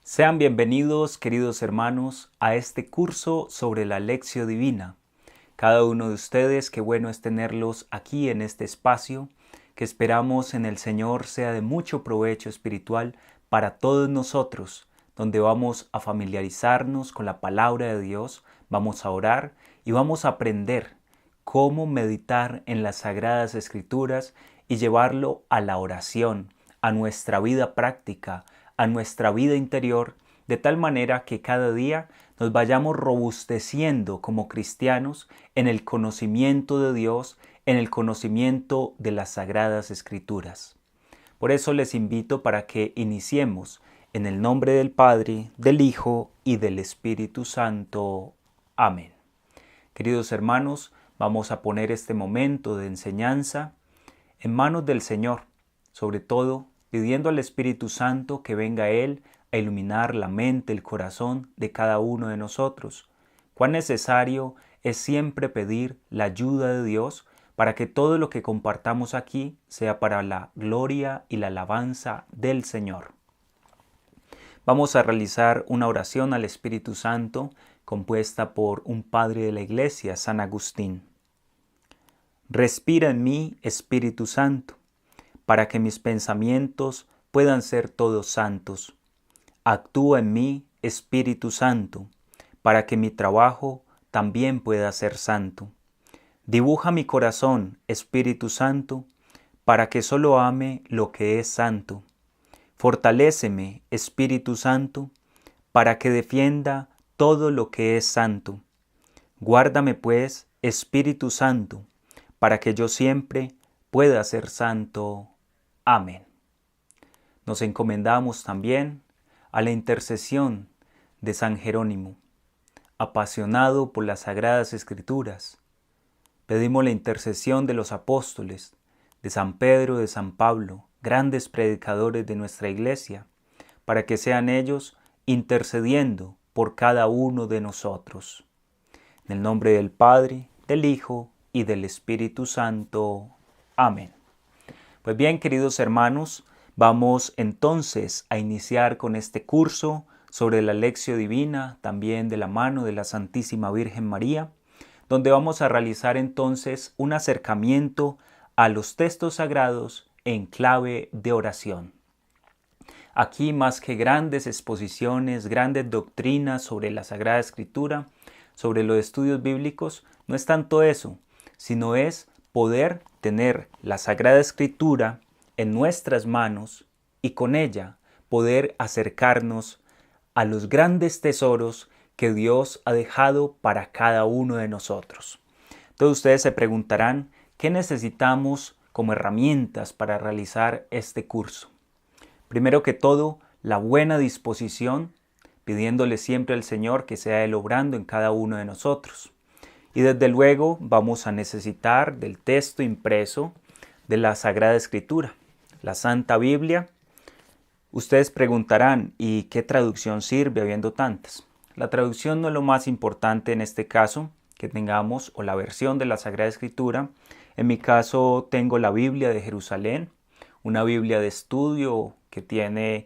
Sean bienvenidos, queridos hermanos, a este curso sobre la Lectio Divina. Cada uno de ustedes, qué bueno es tenerlos aquí en este espacio, que esperamos en el Señor sea de mucho provecho espiritual para todos nosotros, donde vamos a familiarizarnos con la palabra de Dios, vamos a orar y vamos a aprender cómo meditar en las Sagradas Escrituras y llevarlo a la oración, a nuestra vida práctica, a nuestra vida interior, de tal manera que cada día nos vayamos robusteciendo como cristianos en el conocimiento de Dios, en el conocimiento de las Sagradas Escrituras. Por eso les invito para que iniciemos en el nombre del Padre, del Hijo y del Espíritu Santo. Amén. Queridos hermanos, vamos a poner este momento de enseñanza en manos del Señor, sobre todo pidiendo al Espíritu Santo que venga Él a iluminar la mente, el corazón de cada uno de nosotros. Cuán necesario es siempre pedir la ayuda de Dios para que todo lo que compartamos aquí sea para la gloria y la alabanza del Señor. Vamos a realizar una oración al Espíritu Santo compuesta por un padre de la Iglesia, San Agustín. Respira en mí, Espíritu Santo, para que mis pensamientos puedan ser todos santos. Actúa en mí, Espíritu Santo, para que mi trabajo también pueda ser santo. Dibuja mi corazón, Espíritu Santo, para que solo ame lo que es santo. Fortaléceme, Espíritu Santo, para que defienda todo lo que es santo. Guárdame, pues, Espíritu Santo, para que yo siempre pueda ser santo. Amén. Nos encomendamos también a la intercesión de San Jerónimo, apasionado por las Sagradas Escrituras. Pedimos la intercesión de los apóstoles, de San Pedro, de San Pablo, grandes predicadores de nuestra Iglesia, para que sean ellos intercediendo por cada uno de nosotros. En el nombre del Padre, del Hijo y del Espíritu Santo. Amén. Pues bien, queridos hermanos, vamos entonces a iniciar con este curso sobre la Lectio Divina, también de la mano de la Santísima Virgen María, donde vamos a realizar entonces un acercamiento a los textos sagrados en clave de oración. Aquí, más que grandes exposiciones, grandes doctrinas sobre la Sagrada Escritura, sobre los estudios bíblicos, no es tanto eso, sino es poder tener la Sagrada Escritura en nuestras manos y con ella poder acercarnos a los grandes tesoros que Dios ha dejado para cada uno de nosotros. Entonces ustedes se preguntarán, ¿qué necesitamos como herramientas para realizar este curso? Primero que todo, la buena disposición, pidiéndole siempre al Señor que sea Él obrando en cada uno de nosotros. Y desde luego vamos a necesitar del texto impreso de la Sagrada Escritura, la Santa Biblia. Ustedes preguntarán, ¿y qué traducción sirve habiendo tantas? La traducción no es lo más importante en este caso que tengamos, o la versión de la Sagrada Escritura. En mi caso tengo la Biblia de Jerusalén, una Biblia de estudio que tiene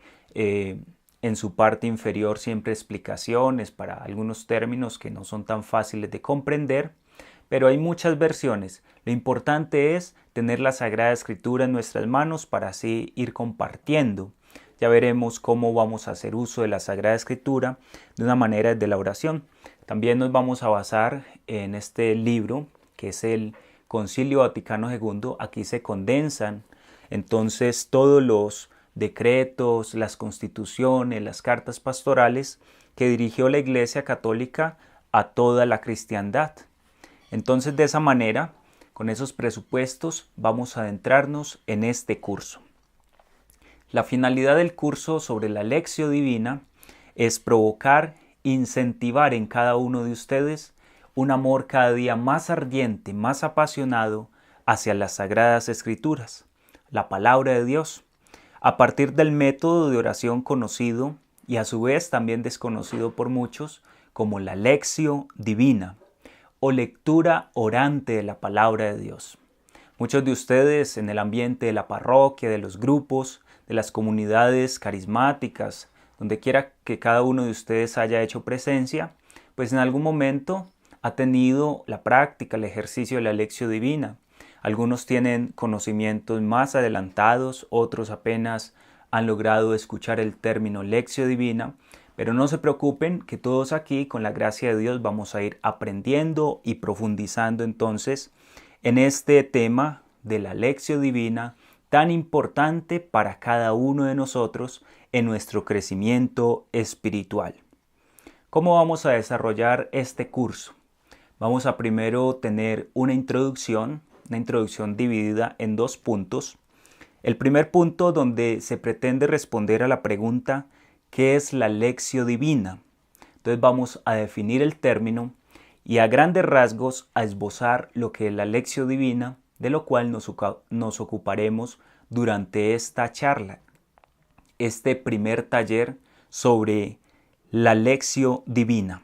en su parte inferior siempre explicaciones para algunos términos que no son tan fáciles de comprender, pero hay muchas versiones. Lo importante es tener la Sagrada Escritura en nuestras manos para así ir compartiendo. Ya veremos cómo vamos a hacer uso de la Sagrada Escritura de una manera de la oración. También nos vamos a basar en este libro, que es el Concilio Vaticano II. Aquí se condensan entonces todos los decretos, las constituciones, las cartas pastorales que dirigió la Iglesia Católica a toda la cristiandad. Entonces, de esa manera, con esos presupuestos, vamos a adentrarnos en este curso. La finalidad del curso sobre la Lectio Divina es provocar, incentivar en cada uno de ustedes un amor cada día más ardiente, más apasionado hacia las Sagradas Escrituras, la palabra de Dios, a partir del método de oración conocido y a su vez también desconocido por muchos como la Lectio Divina o lectura orante de la palabra de Dios. Muchos de ustedes en el ambiente de la parroquia, de los grupos, de las comunidades carismáticas, donde quiera que cada uno de ustedes haya hecho presencia, pues en algún momento ha tenido la práctica, el ejercicio de la Lectio Divina. Algunos tienen conocimientos más adelantados, otros apenas han logrado escuchar el término Lectio Divina, pero no se preocupen que todos aquí, con la gracia de Dios, vamos a ir aprendiendo y profundizando entonces en este tema de la Lectio Divina tan importante para cada uno de nosotros en nuestro crecimiento espiritual. ¿Cómo vamos a desarrollar este curso? Vamos a primero tener una introducción dividida en 2 puntos. El primer punto, donde se pretende responder a la pregunta ¿qué es la Lectio Divina? Entonces vamos a definir el término y a grandes rasgos a esbozar lo que es la Lectio Divina, de lo cual nos ocuparemos durante esta charla, este primer taller sobre la Lectio Divina.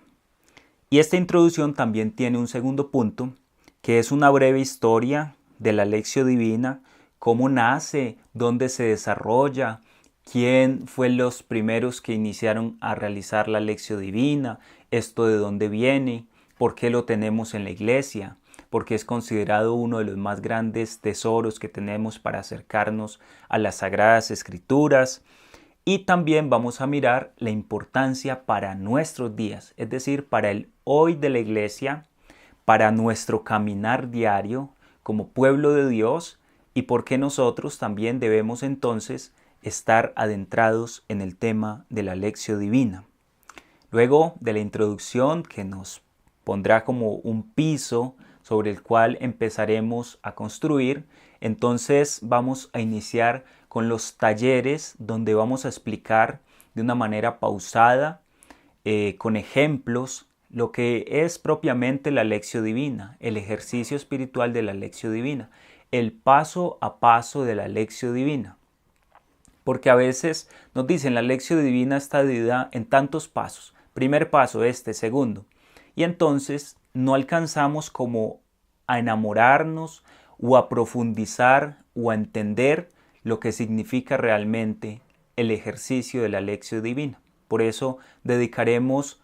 Y esta introducción también tiene un segundo punto, que es una breve historia de la Lectio Divina, cómo nace, dónde se desarrolla, quién fue los primeros que iniciaron a realizar la Lectio Divina, esto de dónde viene, por qué lo tenemos en la iglesia, porque es considerado uno de los más grandes tesoros que tenemos para acercarnos a las Sagradas Escrituras. Y también vamos a mirar la importancia para nuestros días, es decir, para el hoy de la iglesia, para nuestro caminar diario como pueblo de Dios y por qué nosotros también debemos entonces estar adentrados en el tema de la Lectio Divina. Luego de la introducción, que nos pondrá como un piso sobre el cual empezaremos a construir, entonces vamos a iniciar con los talleres donde vamos a explicar de una manera pausada, con ejemplos, lo que es propiamente la Lectio Divina, el ejercicio espiritual de la Lectio Divina, el paso a paso de la Lectio Divina. Porque a veces nos dicen la Lectio Divina está dividida en tantos pasos, primer paso, segundo, y entonces no alcanzamos como a enamorarnos o a profundizar o a entender lo que significa realmente el ejercicio de la Lectio Divina. Por eso dedicaremos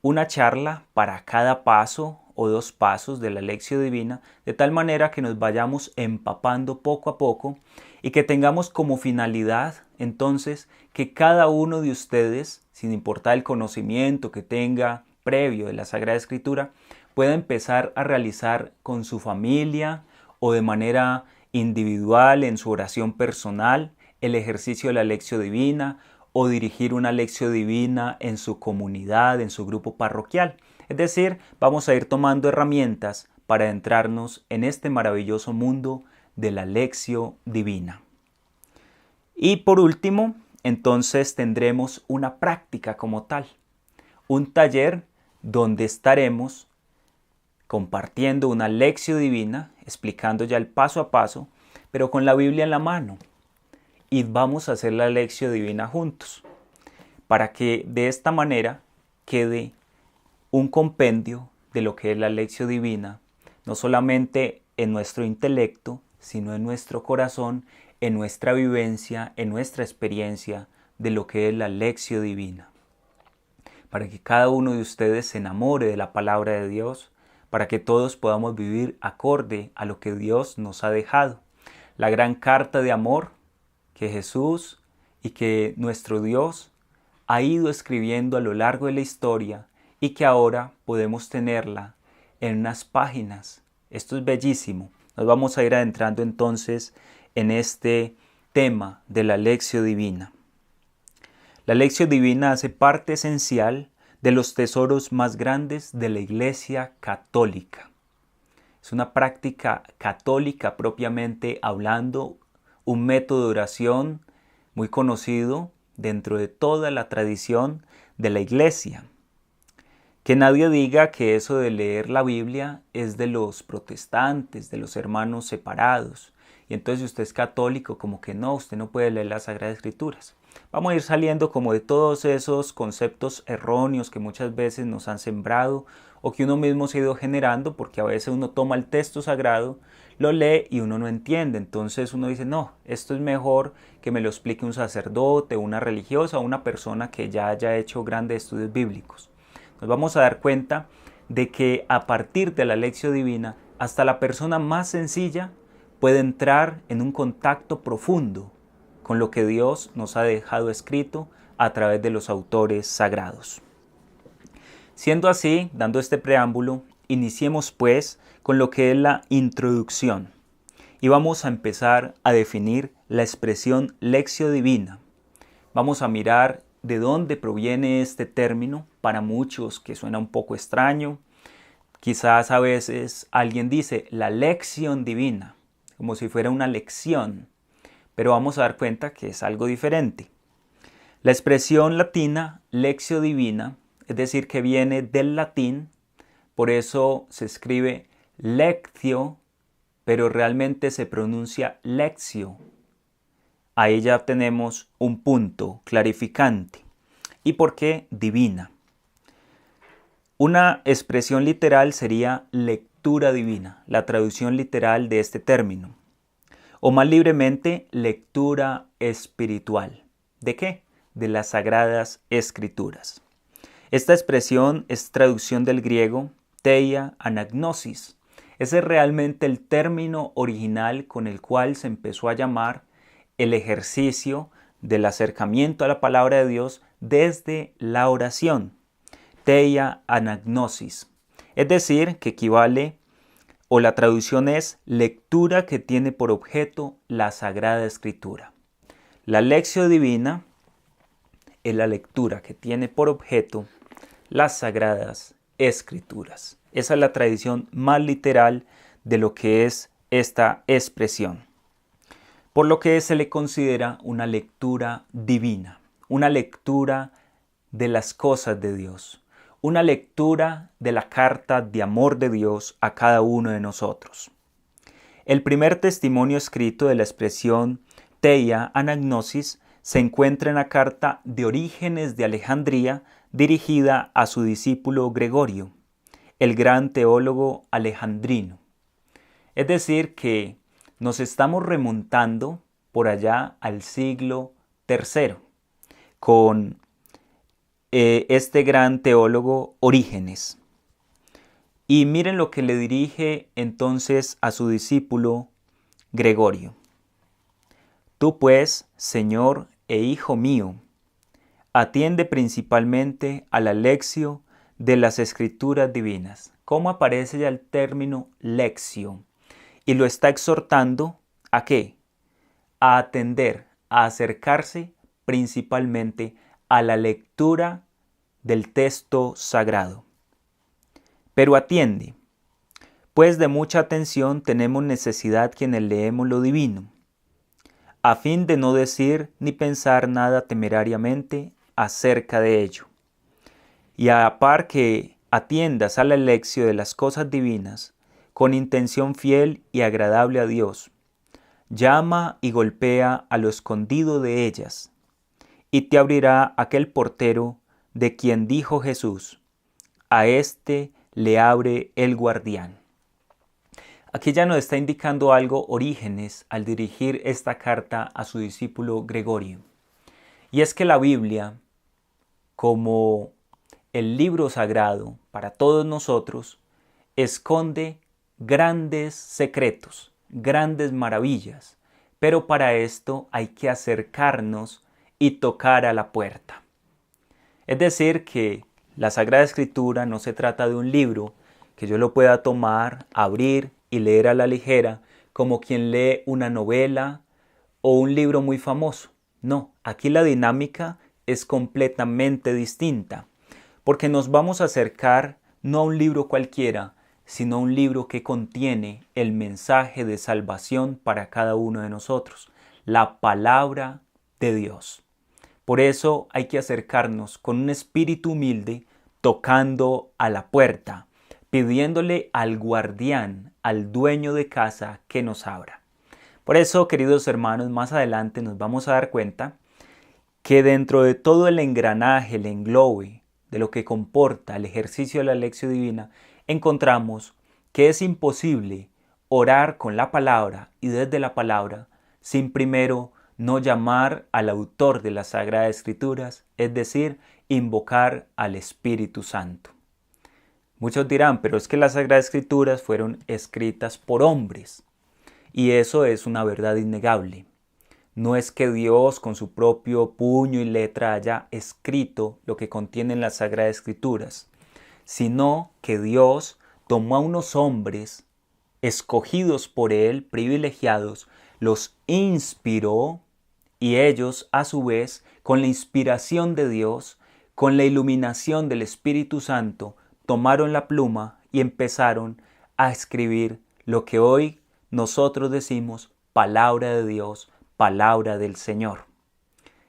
una charla para cada paso o 2 pasos de la Lectio Divina, de tal manera que nos vayamos empapando poco a poco y que tengamos como finalidad entonces que cada uno de ustedes, sin importar el conocimiento que tenga previo de la Sagrada Escritura, pueda empezar a realizar con su familia o de manera individual en su oración personal el ejercicio de la Lectio Divina o dirigir una Lectio Divina en su comunidad, en su grupo parroquial. Es decir, vamos a ir tomando herramientas para adentrarnos en este maravilloso mundo de la Lectio Divina. Y por último, entonces tendremos una práctica como tal, un taller donde estaremos compartiendo una Lectio Divina, explicando ya el paso a paso, pero con la Biblia en la mano. Y vamos a hacer la Lectio Divina juntos, para que de esta manera quede un compendio de lo que es la Lectio Divina, no solamente en nuestro intelecto, sino en nuestro corazón, en nuestra vivencia, en nuestra experiencia de lo que es la Lectio Divina. Para que cada uno de ustedes se enamore de la palabra de Dios, para que todos podamos vivir acorde a lo que Dios nos ha dejado. La gran carta de amor que Jesús y que nuestro Dios ha ido escribiendo a lo largo de la historia y que ahora podemos tenerla en unas páginas. Esto es bellísimo. Nos vamos a ir adentrando entonces en este tema de la Lectio Divina. La Lectio Divina hace parte esencial de los tesoros más grandes de la Iglesia Católica. Es una práctica católica propiamente hablando, un método de oración muy conocido dentro de toda la tradición de la Iglesia. Que nadie diga que eso de leer la Biblia es de los protestantes, de los hermanos separados. Y entonces si usted es católico, como que no, usted no puede leer las Sagradas Escrituras. Vamos a ir saliendo como de todos esos conceptos erróneos que muchas veces nos han sembrado o que uno mismo se ha ido generando, porque a veces uno toma el texto sagrado, lo lee y uno no entiende. Entonces uno dice, no, esto es mejor que me lo explique un sacerdote, una religiosa o una persona que ya haya hecho grandes estudios bíblicos. Nos vamos a dar cuenta de que a partir de la lección divina, hasta la persona más sencilla puede entrar en un contacto profundo con lo que Dios nos ha dejado escrito a través de los autores sagrados. Siendo así, dando este preámbulo, iniciemos pues con lo que es la introducción y vamos a empezar a definir la expresión lección divina. Vamos a mirar de dónde proviene este término, para muchos que suena un poco extraño. Quizás a veces alguien dice la lección divina, como si fuera una lección, pero vamos a dar cuenta que es algo diferente. La expresión latina lección divina, es decir, que viene del latín, por eso se escribe lectio, pero realmente se pronuncia lectio. Ahí ya tenemos un punto clarificante. ¿Y por qué divina? Una expresión literal sería lectura divina, la traducción literal de este término. O más libremente, lectura espiritual. ¿De qué? De las Sagradas Escrituras. Esta expresión es traducción del griego theia anagnosis. Ese es realmente el término original con el cual se empezó a llamar el ejercicio del acercamiento a la palabra de Dios desde la oración. Theia anagnosis. Es decir, que equivale, o la traducción es lectura que tiene por objeto la Sagrada Escritura. La lección divina es la lectura que tiene por objeto las Sagradas Escrituras. Esa es la tradición más literal de lo que es esta expresión. Por lo que se le considera una lectura divina, una lectura de las cosas de Dios, una lectura de la carta de amor de Dios a cada uno de nosotros. El primer testimonio escrito de la expresión theia anagnosis se encuentra en la carta de Orígenes de Alejandría dirigida a su discípulo Gregorio, el gran teólogo alejandrino. Es decir, que nos estamos remontando por allá al siglo III con este gran teólogo Orígenes. Y miren lo que le dirige entonces a su discípulo Gregorio. Tú pues, Señor e Hijo mío, atiende principalmente a la lección de las Escrituras divinas. ¿Cómo aparece ya el término lección? Y lo está exhortando ¿a qué? A atender, a acercarse principalmente a la lectura del texto sagrado. Pero atiende, pues de mucha atención tenemos necesidad quienes leemos lo divino, a fin de no decir ni pensar nada temerariamente acerca de ello. Y a la par que atiendas a la lección de las cosas divinas, con intención fiel y agradable a Dios, llama y golpea a lo escondido de ellas, y te abrirá aquel portero de quien dijo Jesús, a éste le abre el guardián. Aquí ya nos está indicando algo Orígenes al dirigir esta carta a su discípulo Gregorio. Y es que la Biblia, como el libro sagrado para todos nosotros, esconde grandes secretos, grandes maravillas, pero para esto hay que acercarnos y tocar a la puerta. Es decir, que la Sagrada Escritura no se trata de un libro que yo lo pueda tomar, abrir y leer a la ligera como quien lee una novela o un libro muy famoso. No, aquí la dinámica es completamente distinta, porque nos vamos a acercar no a un libro cualquiera, sino a un libro que contiene el mensaje de salvación para cada uno de nosotros, la palabra de Dios. Por eso hay que acercarnos con un espíritu humilde, tocando a la puerta, pidiéndole al guardián, al dueño de casa, que nos abra. Por eso, queridos hermanos, más adelante nos vamos a dar cuenta que dentro de todo el engranaje, el englobe de lo que comporta el ejercicio de la lección divina, encontramos que es imposible orar con la palabra y desde la palabra, sin primero no llamar al autor de las Sagradas Escrituras, es decir, invocar al Espíritu Santo. Muchos dirán, pero es que las Sagradas Escrituras fueron escritas por hombres, y eso es una verdad innegable. No es que Dios con su propio puño y letra haya escrito lo que contienen las Sagradas Escrituras, sino que Dios tomó a unos hombres escogidos por Él, privilegiados, los inspiró y ellos a su vez, con la inspiración de Dios, con la iluminación del Espíritu Santo, tomaron la pluma y empezaron a escribir lo que hoy nosotros decimos palabra de Dios, palabra del Señor.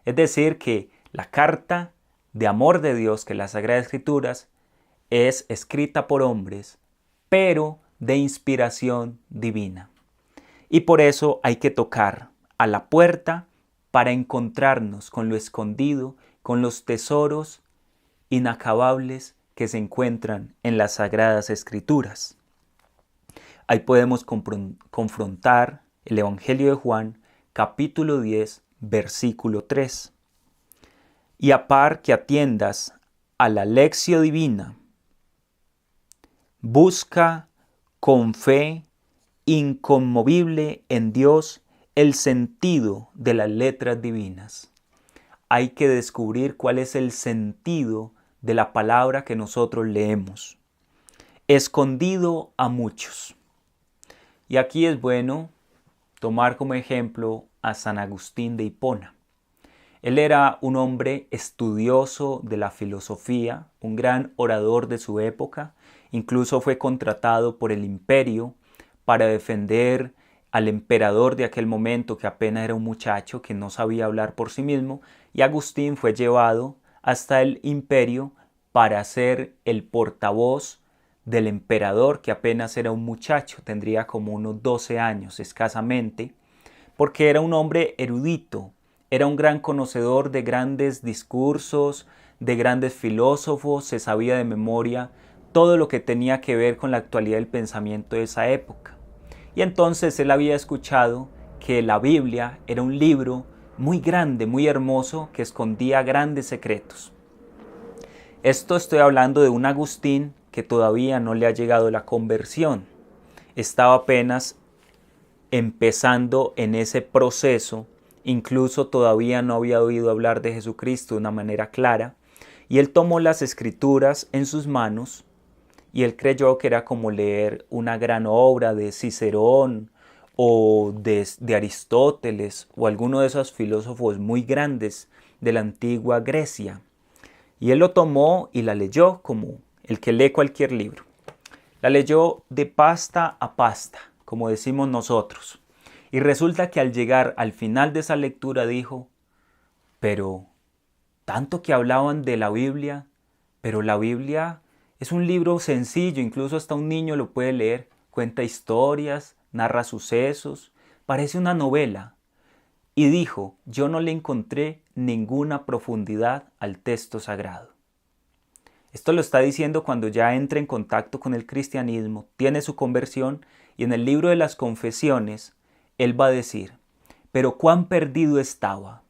Es decir, que la carta de amor de Dios, que las Sagradas Escrituras, es escrita por hombres, pero de inspiración divina. Y por eso hay que tocar a la puerta para encontrarnos con lo escondido, con los tesoros inacabables que se encuentran en las Sagradas Escrituras. Ahí podemos confrontar el Evangelio de Juan, capítulo 10, versículo 3. Y a par que atiendas a la lección divina, busca con fe inconmovible en Dios el sentido de las letras divinas. Hay que descubrir cuál es el sentido de la palabra que nosotros leemos, escondido a muchos. Y aquí es bueno tomar como ejemplo a San Agustín de Hipona. Él era un hombre estudioso de la filosofía, un gran orador de su época, incluso fue contratado por el imperio para defender al emperador de aquel momento, que apenas era un muchacho que no sabía hablar por sí mismo, y Agustín fue llevado hasta el imperio para ser el portavoz del emperador, que apenas era un muchacho, tendría como unos 12 años escasamente, porque era un hombre erudito, era un gran conocedor de grandes discursos, de grandes filósofos, se sabía de memoria todo lo que tenía que ver con la actualidad del pensamiento de esa época. Y entonces él había escuchado que la Biblia era un libro muy grande, muy hermoso, que escondía grandes secretos. Esto estoy hablando de un Agustín que todavía no le ha llegado la conversión. Estaba apenas empezando en ese proceso, incluso todavía no había oído hablar de Jesucristo de una manera clara, y él tomó las escrituras en sus manos y él creyó que era como leer una gran obra de Cicerón o de Aristóteles o alguno de esos filósofos muy grandes de la antigua Grecia. Y él lo tomó y la leyó como el que lee cualquier libro. La leyó de pasta a pasta, como decimos nosotros. Y resulta que al llegar al final de esa lectura dijo, pero tanto que hablaban de la Biblia, pero la Biblia es un libro sencillo, incluso hasta un niño lo puede leer, cuenta historias, narra sucesos, parece una novela. Y dijo, yo no le encontré ninguna profundidad al texto sagrado. Esto lo está diciendo cuando ya entra en contacto con el cristianismo, tiene su conversión y en el libro de las confesiones, él va a decir, pero cuán perdido estaba,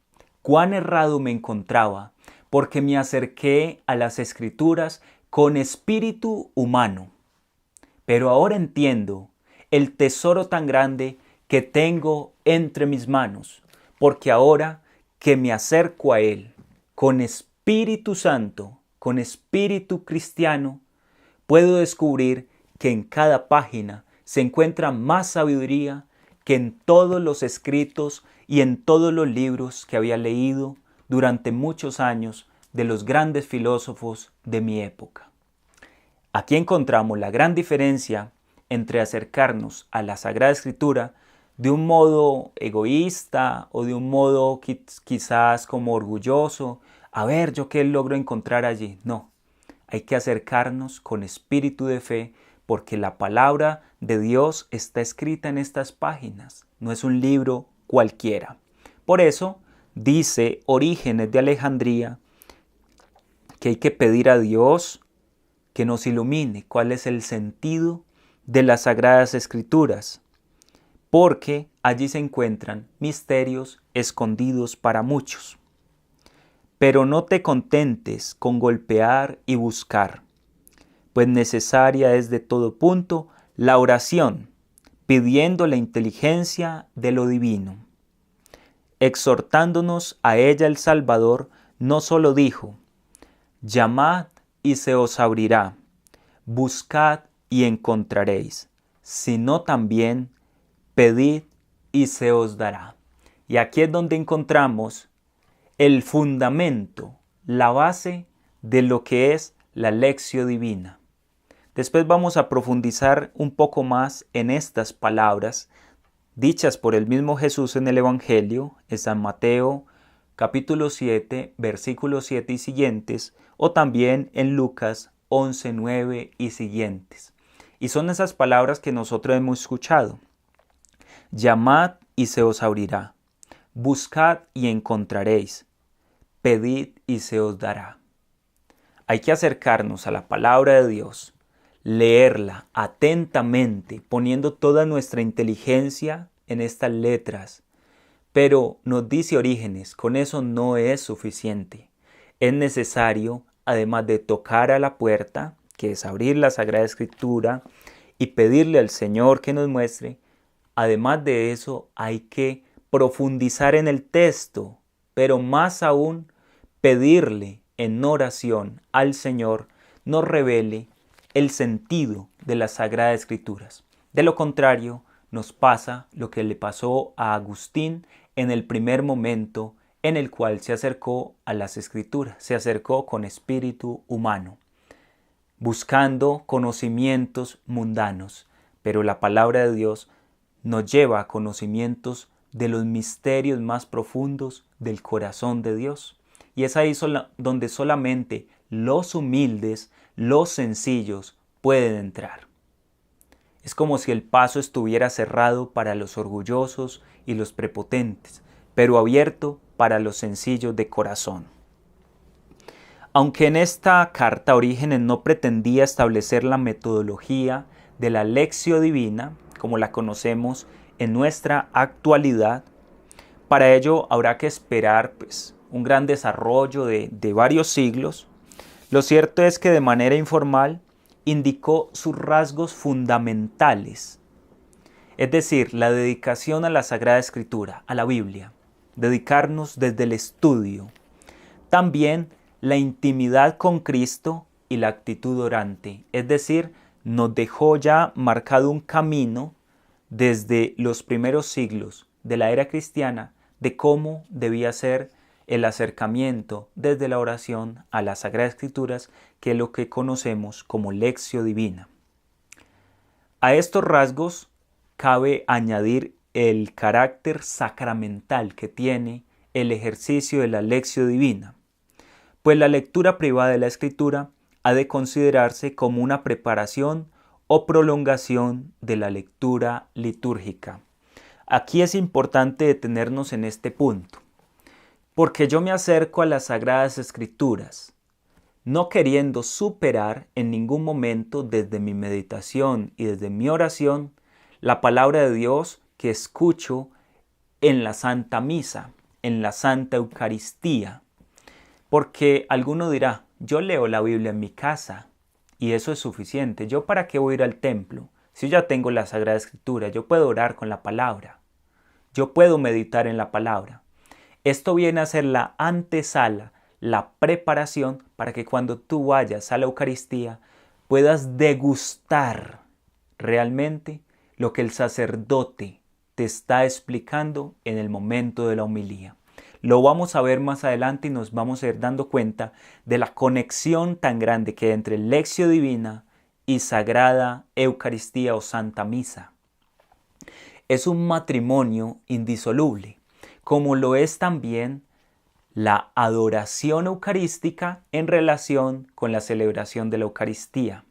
cuán errado me encontraba, porque me acerqué a las Escrituras con espíritu humano. Pero ahora entiendo el tesoro tan grande que tengo entre mis manos, porque ahora que me acerco a Él con Espíritu Santo, con espíritu cristiano, puedo descubrir que en cada página se encuentra más sabiduría que en todos los escritos y en todos los libros que había leído durante muchos años de los grandes filósofos de mi época. Aquí encontramos la gran diferencia entre acercarnos a la Sagrada Escritura de un modo egoísta o de un modo quizás como orgulloso. A ver, ¿yo qué logro encontrar allí? No, hay que acercarnos con espíritu de fe porque la palabra de Dios está escrita en estas páginas. No es un libro cualquiera. Por eso dice Orígenes de Alejandría que hay que pedir a Dios que nos ilumine cuál es el sentido de las Sagradas Escrituras, porque allí se encuentran misterios escondidos para muchos. Pero no te contentes con golpear y buscar, pues necesaria es de todo punto la oración, pidiendo la inteligencia de lo divino. Exhortándonos a ella el Salvador, no solo dijo: llamad y se os abrirá, buscad y encontraréis, sino también pedid y se os dará. Y aquí es donde encontramos el fundamento, la base de lo que es la Lectio Divina. Después vamos a profundizar un poco más en estas palabras dichas por el mismo Jesús en el Evangelio, en San Mateo capítulo 7, versículos 7 y siguientes, o también en Lucas 11, 9 y siguientes. Y son esas palabras que nosotros hemos escuchado. Llamad y se os abrirá, buscad y encontraréis, pedid y se os dará. Hay que acercarnos a la palabra de Dios, leerla atentamente, poniendo toda nuestra inteligencia en estas letras. Pero nos dice Orígenes, con eso no es suficiente. Es necesario, además de tocar a la puerta, que es abrir la Sagrada Escritura, y pedirle al Señor que nos muestre, además de eso hay que profundizar en el texto, pero más aún pedirle en oración al Señor nos revele el sentido de las Sagradas Escrituras. De lo contrario, nos pasa lo que le pasó a Agustín en el primer momento en el cual se acercó a las Escrituras, se acercó con espíritu humano, buscando conocimientos mundanos, pero la palabra de Dios nos lleva a conocimientos de los misterios más profundos del corazón de Dios. Y es ahí donde solamente los humildes, los sencillos pueden entrar. Es como si el paso estuviera cerrado para los orgullosos y los prepotentes, pero abierto para los sencillos de corazón. Aunque en esta carta Orígenes no pretendía establecer la metodología de la Lectio Divina, como la conocemos en nuestra actualidad, para ello habrá que esperar un gran desarrollo de varios siglos. Lo cierto es que de manera informal indicó sus rasgos fundamentales, es decir, la dedicación a la Sagrada Escritura, a la Biblia, dedicarnos desde el estudio. También la intimidad con Cristo y la actitud orante, es decir, nos dejó ya marcado un camino desde los primeros siglos de la era cristiana de cómo debía ser el acercamiento desde la oración a las Sagradas Escrituras, que es lo que conocemos como Lectio Divina. A estos rasgos cabe añadir el carácter sacramental que tiene el ejercicio de la Lectio Divina, pues la lectura privada de la Escritura ha de considerarse como una preparación o prolongación de la lectura litúrgica. Aquí es importante detenernos en este punto, porque yo me acerco a las Sagradas Escrituras, no queriendo superar en ningún momento desde mi meditación y desde mi oración la palabra de Dios que escucho en la Santa Misa, en la Santa Eucaristía. Porque alguno dirá, yo leo la Biblia en mi casa y eso es suficiente. ¿Yo para qué voy a ir al templo? Si yo ya tengo la Sagrada Escritura, yo puedo orar con la palabra. Yo puedo meditar en la palabra. Esto viene a ser la antesala, la preparación para que cuando tú vayas a la Eucaristía puedas degustar realmente lo que el sacerdote te está explicando en el momento de la homilía. Lo vamos a ver más adelante y nos vamos a ir dando cuenta de la conexión tan grande que hay entre Lectio Divina y Sagrada Eucaristía o Santa Misa. Es un matrimonio indisoluble, como lo es también la adoración eucarística en relación con la celebración de la Eucaristía.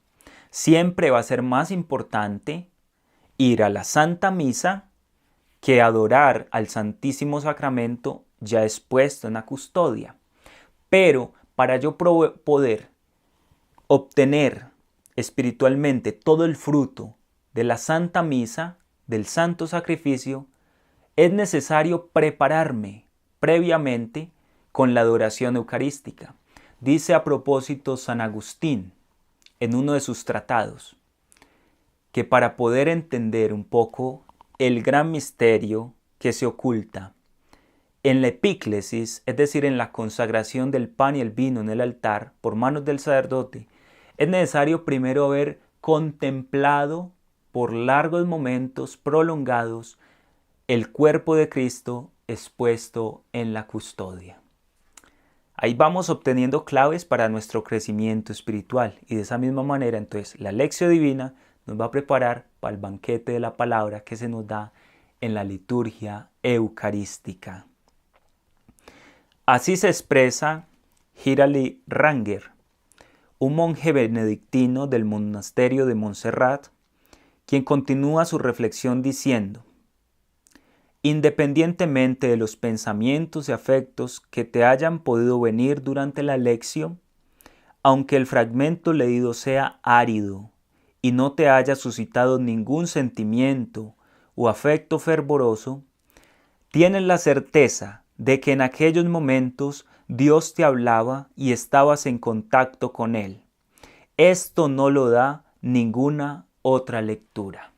Siempre va a ser más importante ir a la Santa Misa que adorar al Santísimo Sacramento ya expuesto en la custodia. Pero para yo poder obtener espiritualmente todo el fruto de la Santa Misa, del Santo Sacrificio, es necesario prepararme previamente con la adoración eucarística. Dice a propósito San Agustín en uno de sus tratados, que para poder entender un poco el gran misterio que se oculta en la epíclesis, es decir, en la consagración del pan y el vino en el altar por manos del sacerdote, es necesario primero haber contemplado por largos momentos prolongados el cuerpo de Cristo expuesto en la custodia. Ahí vamos obteniendo claves para nuestro crecimiento espiritual y de esa misma manera entonces la lección divina nos va a preparar para el banquete de la palabra que se nos da en la liturgia eucarística. Así se expresa Hirali Ranger, un monje benedictino del monasterio de Montserrat, quien continúa su reflexión diciendo: independientemente de los pensamientos y afectos que te hayan podido venir durante la lección, aunque el fragmento leído sea árido y no te haya suscitado ningún sentimiento o afecto fervoroso, tienes la certeza de que en aquellos momentos Dios te hablaba y estabas en contacto con Él. Esto no lo da ninguna otra lectura.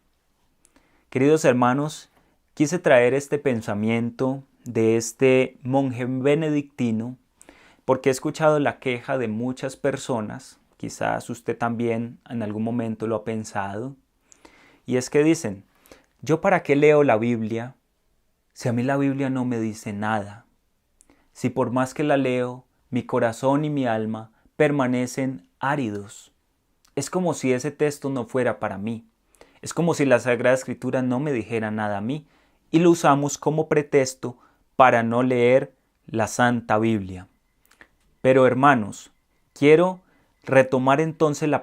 Queridos hermanos, quise traer este pensamiento de este monje benedictino porque he escuchado la queja de muchas personas, quizás usted también en algún momento lo ha pensado, y es que dicen: ¿yo para qué leo la Biblia si a mí la Biblia no me dice nada? Si por más que la leo, mi corazón y mi alma permanecen áridos. Es como si ese texto no fuera para mí. Es como si la Sagrada Escritura no me dijera nada a mí y lo usamos como pretexto para no leer la Santa Biblia. Pero hermanos, quiero retomar entonces las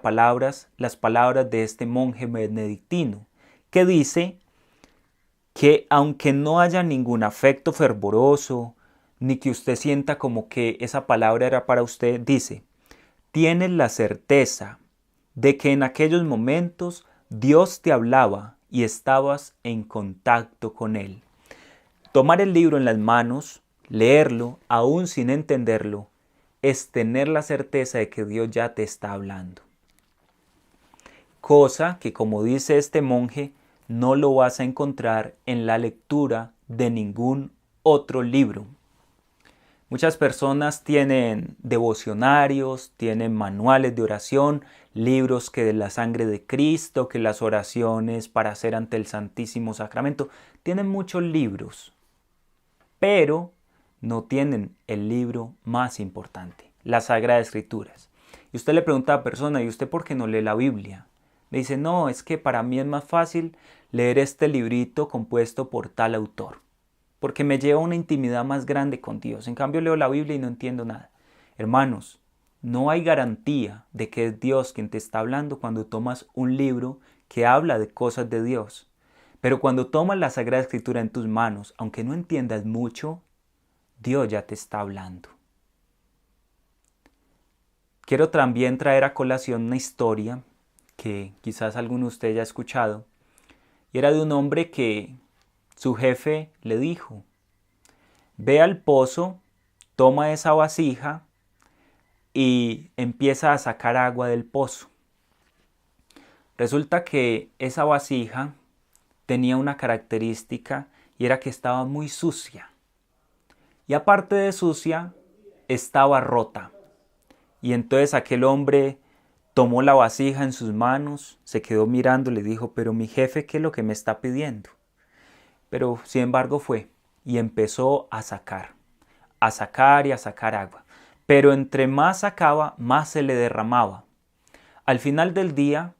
palabras de este monje benedictino, que dice que aunque no haya ningún afecto fervoroso, ni que usted sienta como que esa palabra era para usted, dice: tienes la certeza de que en aquellos momentos Dios te hablaba y estabas en contacto con Él. Tomar el libro en las manos, leerlo, aún sin entenderlo, es tener la certeza de que Dios ya te está hablando. Cosa que, como dice este monje, no lo vas a encontrar en la lectura de ningún otro libro. Muchas personas tienen devocionarios, tienen manuales de oración, libros que de la sangre de Cristo, que las oraciones para hacer ante el Santísimo Sacramento. Tienen muchos libros, pero no tienen el libro más importante, las Sagradas Escrituras. Y usted le pregunta a la persona: ¿y usted por qué no lee la Biblia? Le dice: no, es que para mí es más fácil leer este librito compuesto por tal autor, porque me lleva a una intimidad más grande con Dios. En cambio leo la Biblia y no entiendo nada. Hermanos, no hay garantía de que es Dios quien te está hablando cuando tomas un libro que habla de cosas de Dios. Pero cuando tomas la Sagrada Escritura en tus manos, aunque no entiendas mucho, Dios ya te está hablando. Quiero también traer a colación una historia que quizás alguno de ustedes ya ha escuchado, y era de un hombre que su jefe le dijo: ve al pozo, toma esa vasija y empieza a sacar agua del pozo. Resulta que esa vasija tenía una característica y era que estaba muy sucia. Y aparte de sucia, estaba rota. Y entonces aquel hombre tomó la vasija en sus manos, se quedó mirando y le dijo: pero mi jefe, ¿qué es lo que me está pidiendo? Pero sin embargo fue y empezó a sacar y a sacar agua. Pero entre más sacaba, más se le derramaba. Al final del día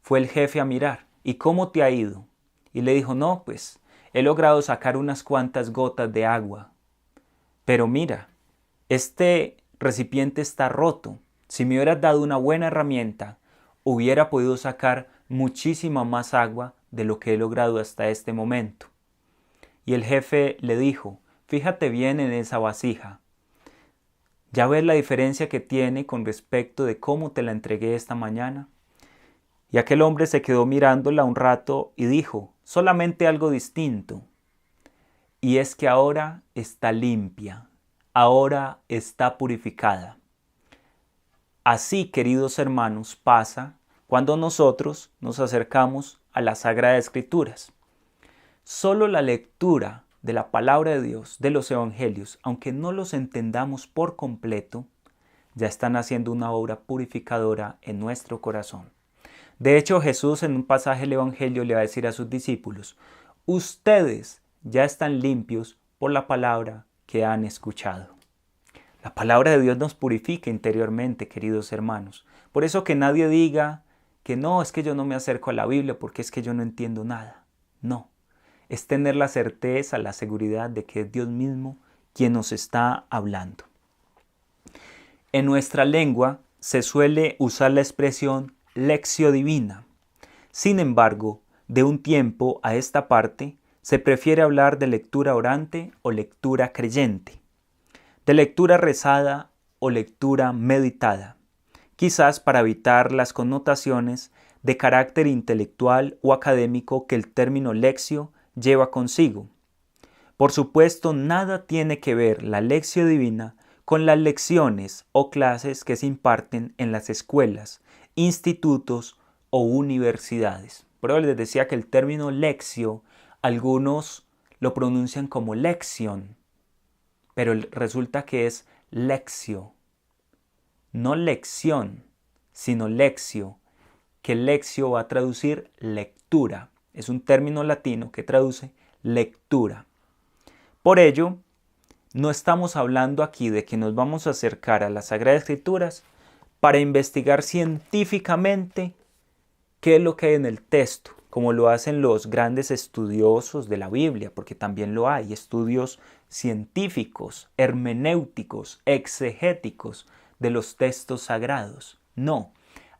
fue el jefe a mirar: ¿y cómo te ha ido? Y le dijo: no, pues he logrado sacar unas cuantas gotas de agua. Pero mira, este recipiente está roto. Si me hubieras dado una buena herramienta, hubiera podido sacar muchísima más agua de lo que he logrado hasta este momento. Y el jefe le dijo: fíjate bien en esa vasija. ¿Ya ves la diferencia que tiene con respecto de cómo te la entregué esta mañana? Y aquel hombre se quedó mirándola un rato y dijo, solamente algo distinto. Y es que ahora está limpia, ahora está purificada. Así, queridos hermanos, pasa cuando nosotros nos acercamos a las Sagradas Escrituras. Solo la lectura de la palabra de Dios, de los evangelios, aunque no los entendamos por completo, ya están haciendo una obra purificadora en nuestro corazón. De hecho, Jesús en un pasaje del evangelio le va a decir a sus discípulos, ustedes ya están limpios por la palabra que han escuchado. La palabra de Dios nos purifica interiormente, queridos hermanos. Por eso que nadie diga que no, es que yo no me acerco a la Biblia porque es que yo no entiendo nada. No, es tener la certeza, la seguridad de que es Dios mismo quien nos está hablando. En nuestra lengua se suele usar la expresión lectio divina. Sin embargo, de un tiempo a esta parte, se prefiere hablar de lectura orante o lectura creyente, de lectura rezada o lectura meditada, quizás para evitar las connotaciones de carácter intelectual o académico que el término lectio lleva consigo. Por supuesto, nada tiene que ver la lectio divina con las lecciones o clases que se imparten en las escuelas, institutos o universidades. Pero les decía que el término lectio, algunos lo pronuncian como lección, pero resulta que es lectio, no lección, sino lectio, que lectio va a traducir lectura. Es un término latino que traduce lectura. Por ello, no estamos hablando aquí de que nos vamos a acercar a las Sagradas Escrituras para investigar científicamente qué es lo que hay en el texto, como lo hacen los grandes estudiosos de la Biblia, porque también lo hay, estudios científicos, hermenéuticos, exegéticos de los textos sagrados. No,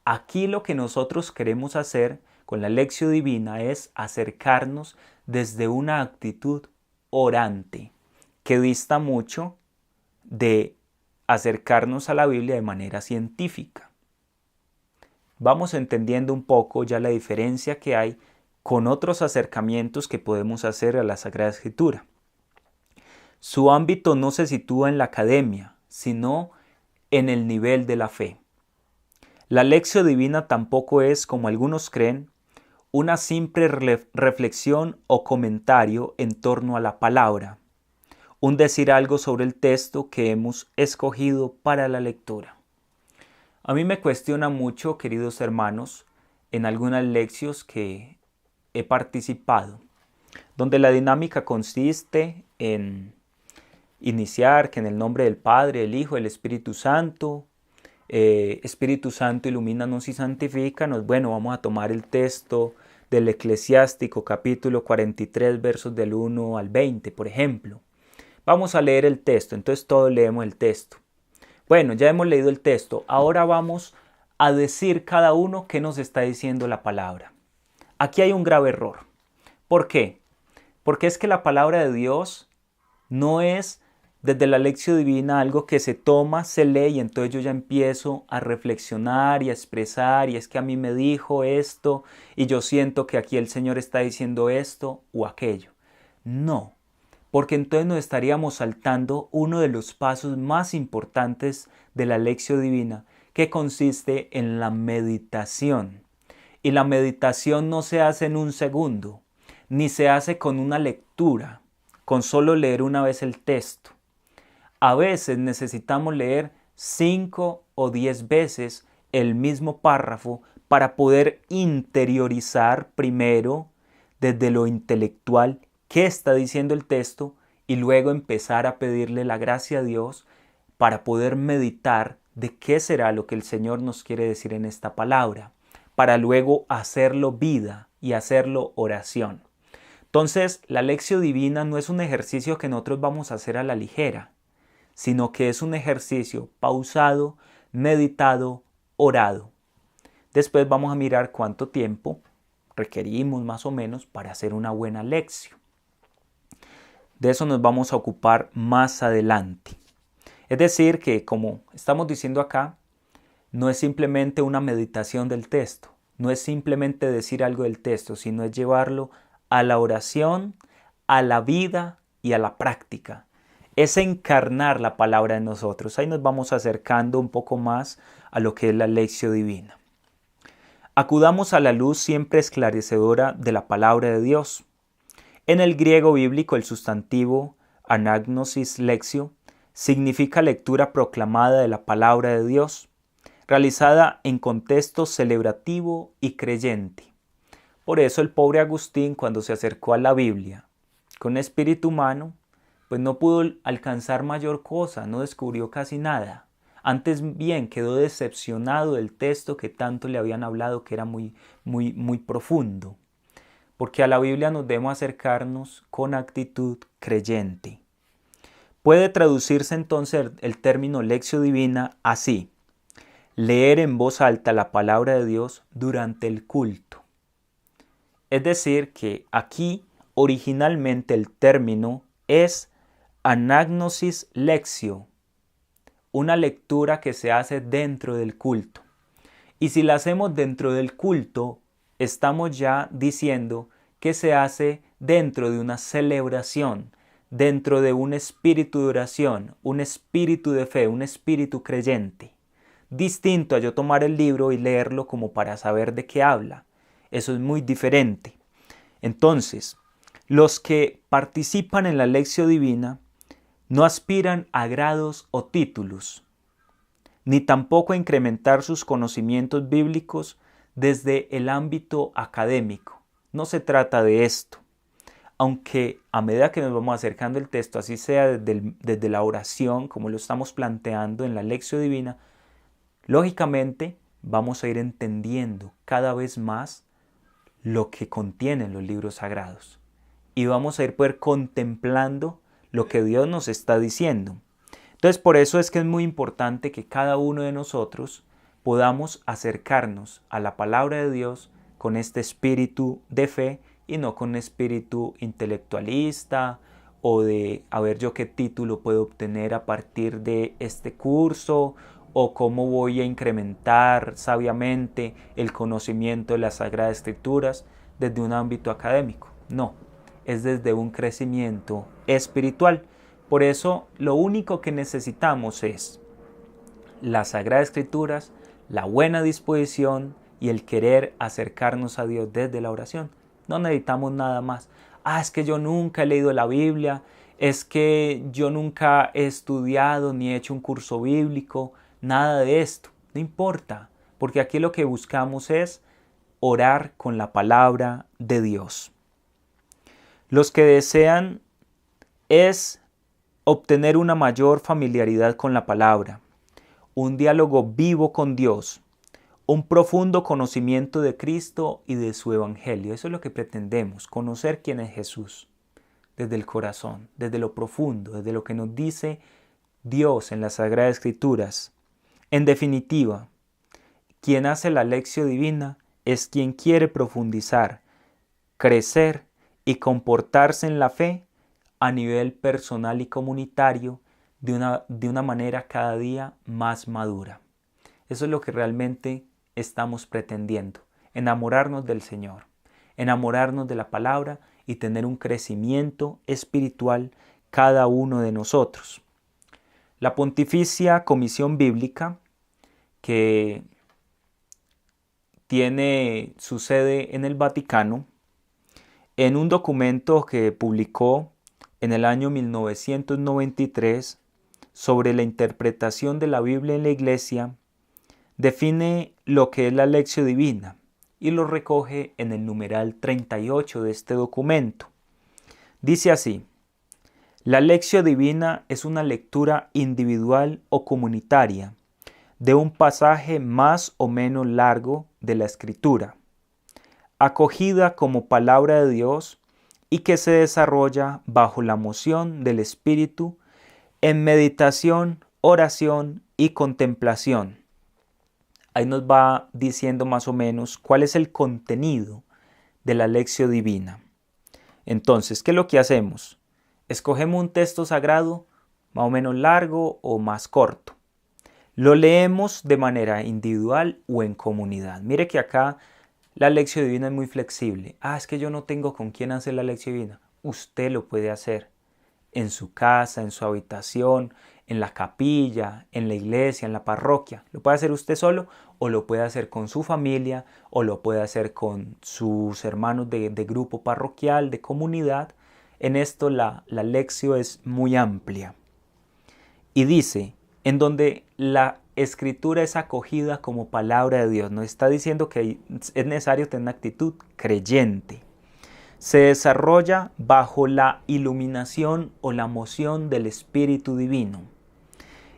aquí lo que nosotros queremos hacer con la lección divina es acercarnos desde una actitud orante, que dista mucho de acercarnos a la Biblia de manera científica. Vamos entendiendo un poco ya la diferencia que hay con otros acercamientos que podemos hacer a la Sagrada Escritura. Su ámbito no se sitúa en la academia, sino en el nivel de la fe. La lección divina tampoco es, como algunos creen, una simple reflexión o comentario en torno a la palabra, un decir algo sobre el texto que hemos escogido para la lectura. A mí me cuestiona mucho, queridos hermanos, en algunas lecciones que he participado, donde la dinámica consiste en iniciar que en el nombre del Padre, del Hijo, del Espíritu Santo, Espíritu Santo, ilumínanos y santifícanos. Bueno, vamos a tomar el texto del Eclesiástico, capítulo 43, versos del 1 al 20, por ejemplo. Vamos a leer el texto, entonces todos leemos el texto. Bueno, ya hemos leído el texto, ahora vamos a decir cada uno qué nos está diciendo la palabra. Aquí hay un grave error. ¿Por qué? Porque es que la palabra de Dios no es desde la lección divina algo que se toma, se lee y entonces yo ya empiezo a reflexionar y a expresar y es que a mí me dijo esto y yo siento que aquí el Señor está diciendo esto o aquello. No, porque entonces nos estaríamos saltando uno de los pasos más importantes de la lección divina, que consiste en la meditación. Y la meditación no se hace en un segundo, ni se hace con una lectura, con solo leer una vez el texto. A veces necesitamos leer 5 o 10 veces el mismo párrafo para poder interiorizar primero desde lo intelectual qué está diciendo el texto y luego empezar a pedirle la gracia a Dios para poder meditar de qué será lo que el Señor nos quiere decir en esta palabra, para luego hacerlo vida y hacerlo oración. Entonces, la lección divina no es un ejercicio que nosotros vamos a hacer a la ligera, sino que es un ejercicio pausado, meditado, orado. Después vamos a mirar cuánto tiempo requerimos más o menos para hacer una buena lección. De eso nos vamos a ocupar más adelante. Es decir, que como estamos diciendo acá, no es simplemente una meditación del texto, no es simplemente decir algo del texto, sino es llevarlo a la oración, a la vida y a la práctica. Es encarnar la palabra en nosotros. Ahí nos vamos acercando un poco más a lo que es la lección divina. Acudamos a la luz siempre esclarecedora de la palabra de Dios. En el griego bíblico el sustantivo anagnosis lexio significa lectura proclamada de la palabra de Dios, realizada en contexto celebrativo y creyente. Por eso el pobre Agustín, cuando se acercó a la Biblia con espíritu humano, pues no pudo alcanzar mayor cosa, no descubrió casi nada. Antes bien quedó decepcionado del texto que tanto le habían hablado, que era muy profundo. Porque a la Biblia nos debemos acercarnos con actitud creyente. Puede traducirse entonces el término lección divina así: leer en voz alta la palabra de Dios durante el culto. Es decir, que aquí originalmente el término es anagnosis lexio, una lectura que se hace dentro del culto. Y si la hacemos dentro del culto, estamos ya diciendo que se hace dentro de una celebración, dentro de un espíritu de oración, un espíritu de fe, un espíritu creyente. Distinto a yo tomar el libro y leerlo como para saber de qué habla. Eso es muy diferente. Entonces, los que participan en la lección divina no aspiran a grados o títulos, ni tampoco a incrementar sus conocimientos bíblicos desde el ámbito académico. No se trata de esto. Aunque a medida que nos vamos acercando al texto, así sea desde la oración, como lo estamos planteando en la lección divina, lógicamente vamos a ir entendiendo cada vez más lo que contienen los libros sagrados. Y vamos a ir contemplando lo que Dios nos está diciendo. Entonces, por eso es que es muy importante que cada uno de nosotros podamos acercarnos a la palabra de Dios con este espíritu de fe y no con un espíritu intelectualista o de a ver yo qué título puedo obtener a partir de este curso o cómo voy a incrementar sabiamente el conocimiento de las Sagradas Escrituras desde un ámbito académico. No, es desde un crecimiento espiritual. Por eso lo único que necesitamos es las Sagradas Escrituras, la buena disposición y el querer acercarnos a Dios desde la oración. No necesitamos nada más. Es que yo nunca he leído la Biblia, es que yo nunca he estudiado ni he hecho un curso bíblico, nada de esto. No importa, porque aquí lo que buscamos es orar con la palabra de Dios. Los que desean es obtener una mayor familiaridad con la palabra, un diálogo vivo con Dios, un profundo conocimiento de Cristo y de su Evangelio. Eso es lo que pretendemos, conocer quién es Jesús, desde el corazón, desde lo profundo, desde lo que nos dice Dios en las Sagradas Escrituras. En definitiva, quien hace la lección divina es quien quiere profundizar, crecer y comportarse en la fe a nivel personal y comunitario de una manera cada día más madura. Eso es lo que realmente estamos pretendiendo, enamorarnos del Señor, enamorarnos de la palabra y tener un crecimiento espiritual cada uno de nosotros. La Pontificia Comisión Bíblica, que tiene su sede en el Vaticano, en un documento que publicó en el año 1993 sobre la interpretación de la Biblia en la Iglesia, define lo que es la lección divina y lo recoge en el numeral 38 de este documento. Dice así: la lección divina es una lectura individual o comunitaria de un pasaje más o menos largo de la Escritura, acogida como palabra de Dios y que se desarrolla bajo la moción del Espíritu en meditación, oración y contemplación. Ahí nos va diciendo más o menos cuál es el contenido de la lección divina. Entonces, ¿qué es lo que hacemos? Escogemos un texto sagrado más o menos largo o más corto. Lo leemos de manera individual o en comunidad. Mire que acá La lección divina es muy flexible. Es que yo no tengo con quién hacer la lección divina. Usted lo puede hacer en su casa, en su habitación, en la capilla, en la iglesia, en la parroquia. Lo puede hacer usted solo o lo puede hacer con su familia o lo puede hacer con sus hermanos de grupo parroquial, de comunidad. En esto la lección es muy amplia. Y dice, en donde la escritura es acogida como palabra de Dios, nos está diciendo que es necesario tener una actitud creyente. Se desarrolla bajo la iluminación o la moción del Espíritu Divino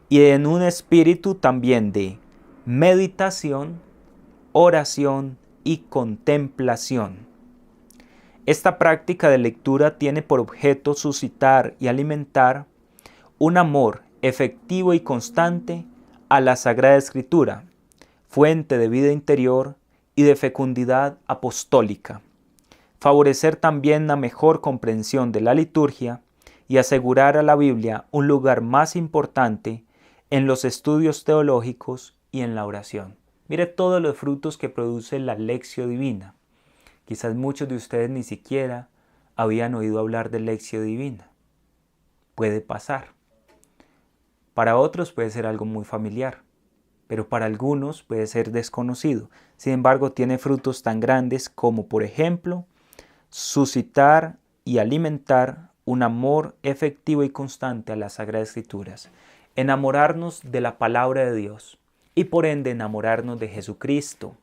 y en un espíritu también de meditación, oración y contemplación. Esta práctica de lectura tiene por objeto suscitar y alimentar un amor efectivo y constante a la Sagrada Escritura, fuente de vida interior y de fecundidad apostólica. Favorecer también la mejor comprensión de la liturgia y asegurar a la Biblia un lugar más importante en los estudios teológicos y en la oración. Mire todos los frutos que produce la lección divina. Quizás muchos de ustedes ni siquiera habían oído hablar de lección divina. Puede pasar. Para otros puede ser algo muy familiar, pero para algunos puede ser desconocido. Sin embargo, tiene frutos tan grandes como, por ejemplo, suscitar y alimentar un amor efectivo y constante a las Sagradas Escrituras, enamorarnos de la palabra de Dios y por ende enamorarnos de Jesucristo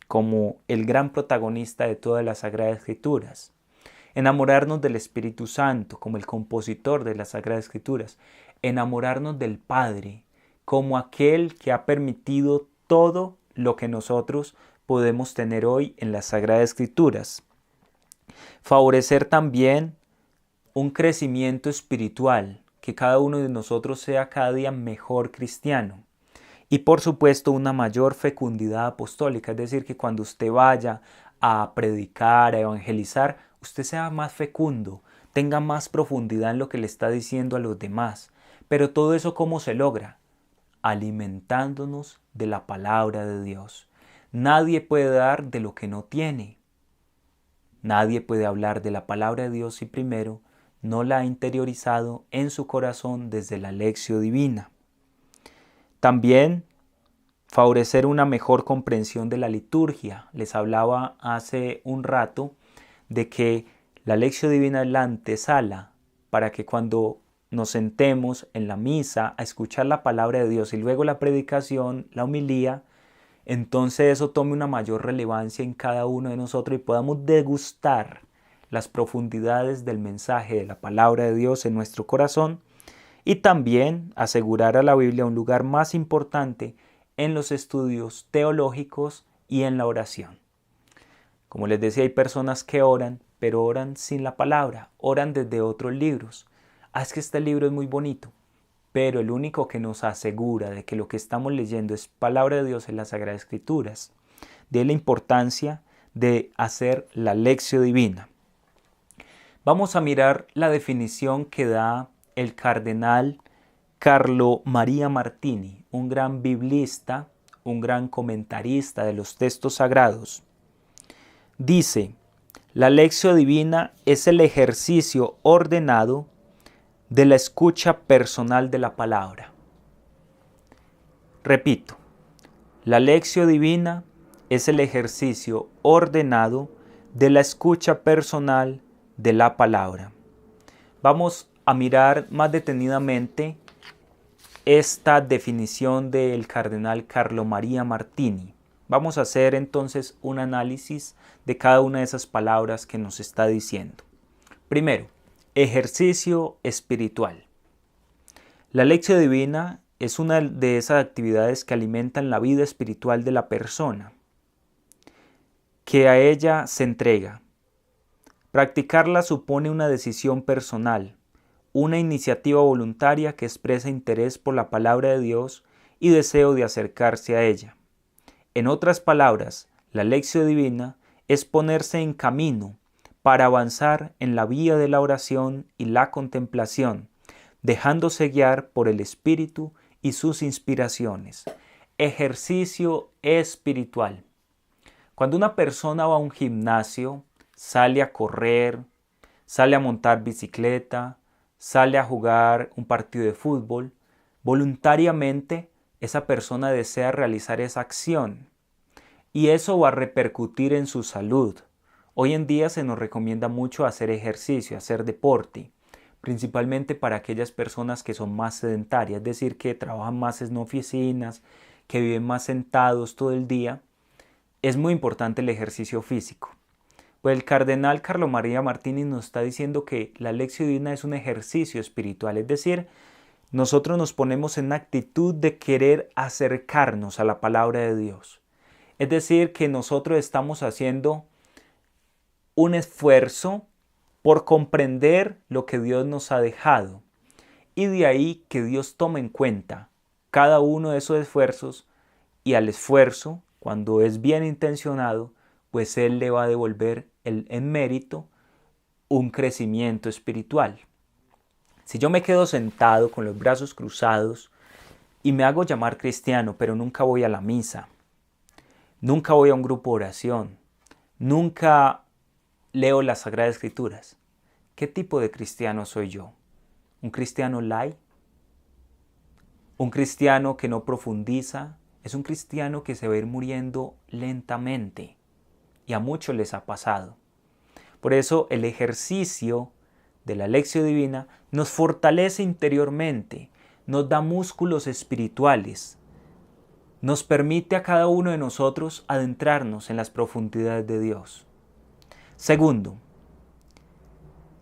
como el gran protagonista de todas las Sagradas Escrituras, enamorarnos del Espíritu Santo como el compositor de las Sagradas Escrituras, enamorarnos del Padre como aquel que ha permitido todo lo que nosotros podemos tener hoy en las Sagradas Escrituras. Favorecer también un crecimiento espiritual, que cada uno de nosotros sea cada día mejor cristiano. Y por supuesto una mayor fecundidad apostólica, es decir, que cuando usted vaya a predicar, a evangelizar, usted sea más fecundo, tenga más profundidad en lo que le está diciendo a los demás. Pero todo eso, ¿cómo se logra? Alimentándonos de la palabra de Dios. Nadie puede dar de lo que no tiene. Nadie puede hablar de la palabra de Dios si primero no la ha interiorizado en su corazón desde la lección divina. También favorecer una mejor comprensión de la liturgia. Les hablaba hace un rato de que la lección divina es la antesala para que cuando nos sentemos en la misa a escuchar la palabra de Dios y luego la predicación, la homilía, entonces eso tome una mayor relevancia en cada uno de nosotros y podamos degustar las profundidades del mensaje de la palabra de Dios en nuestro corazón y también asegurar a la Biblia un lugar más importante en los estudios teológicos y en la oración. Como les decía, hay personas que oran, pero oran sin la palabra, oran desde otros libros. Es que este libro es muy bonito. Pero el único que nos asegura de que lo que estamos leyendo es palabra de Dios en las Sagradas Escrituras. De la importancia de hacer la lección divina. Vamos a mirar la definición que da el cardenal Carlo Maria Martini, un gran biblista, un gran comentarista de los textos sagrados. Dice, la lección divina es el ejercicio ordenado de la escucha personal de la palabra. Repito, la lección divina es el ejercicio ordenado de la escucha personal de la palabra. Vamos a mirar más detenidamente esta definición del cardenal Carlo Maria Martini. Vamos a hacer entonces un análisis de cada una de esas palabras que nos está diciendo. Primero, ejercicio espiritual. La lección divina es una de esas actividades que alimentan la vida espiritual de la persona, que a ella se entrega. Practicarla supone una decisión personal, una iniciativa voluntaria que expresa interés por la palabra de Dios y deseo de acercarse a ella. En otras palabras, la lección divina es ponerse en camino para avanzar en la vía de la oración y la contemplación, dejándose guiar por el Espíritu y sus inspiraciones. Ejercicio espiritual. Cuando una persona va a un gimnasio, sale a correr, sale a montar bicicleta, sale a jugar un partido de fútbol, voluntariamente esa persona desea realizar esa acción y eso va a repercutir en su salud. Hoy en día se nos recomienda mucho hacer ejercicio, hacer deporte, principalmente para aquellas personas que son más sedentarias, es decir, que trabajan más en oficinas, que viven más sentados todo el día. Es muy importante el ejercicio físico. Pues el cardenal Carlo María Martini nos está diciendo que la Lectio Divina es un ejercicio espiritual, es decir, nosotros nos ponemos en actitud de querer acercarnos a la palabra de Dios. Es decir, que nosotros estamos haciendo un esfuerzo por comprender lo que Dios nos ha dejado. Y de ahí que Dios tome en cuenta cada uno de esos esfuerzos y al esfuerzo, cuando es bien intencionado, pues Él le va a devolver en mérito un crecimiento espiritual. Si yo me quedo sentado con los brazos cruzados y me hago llamar cristiano, pero nunca voy a la misa, nunca voy a un grupo de oración, nunca leo las Sagradas Escrituras, ¿qué tipo de cristiano soy yo? ¿Un cristiano light? ¿Un cristiano que no profundiza? Es un cristiano que se va a ir muriendo lentamente y a muchos les ha pasado. Por eso el ejercicio de la Lectio Divina nos fortalece interiormente, nos da músculos espirituales, nos permite a cada uno de nosotros adentrarnos en las profundidades de Dios. Segundo,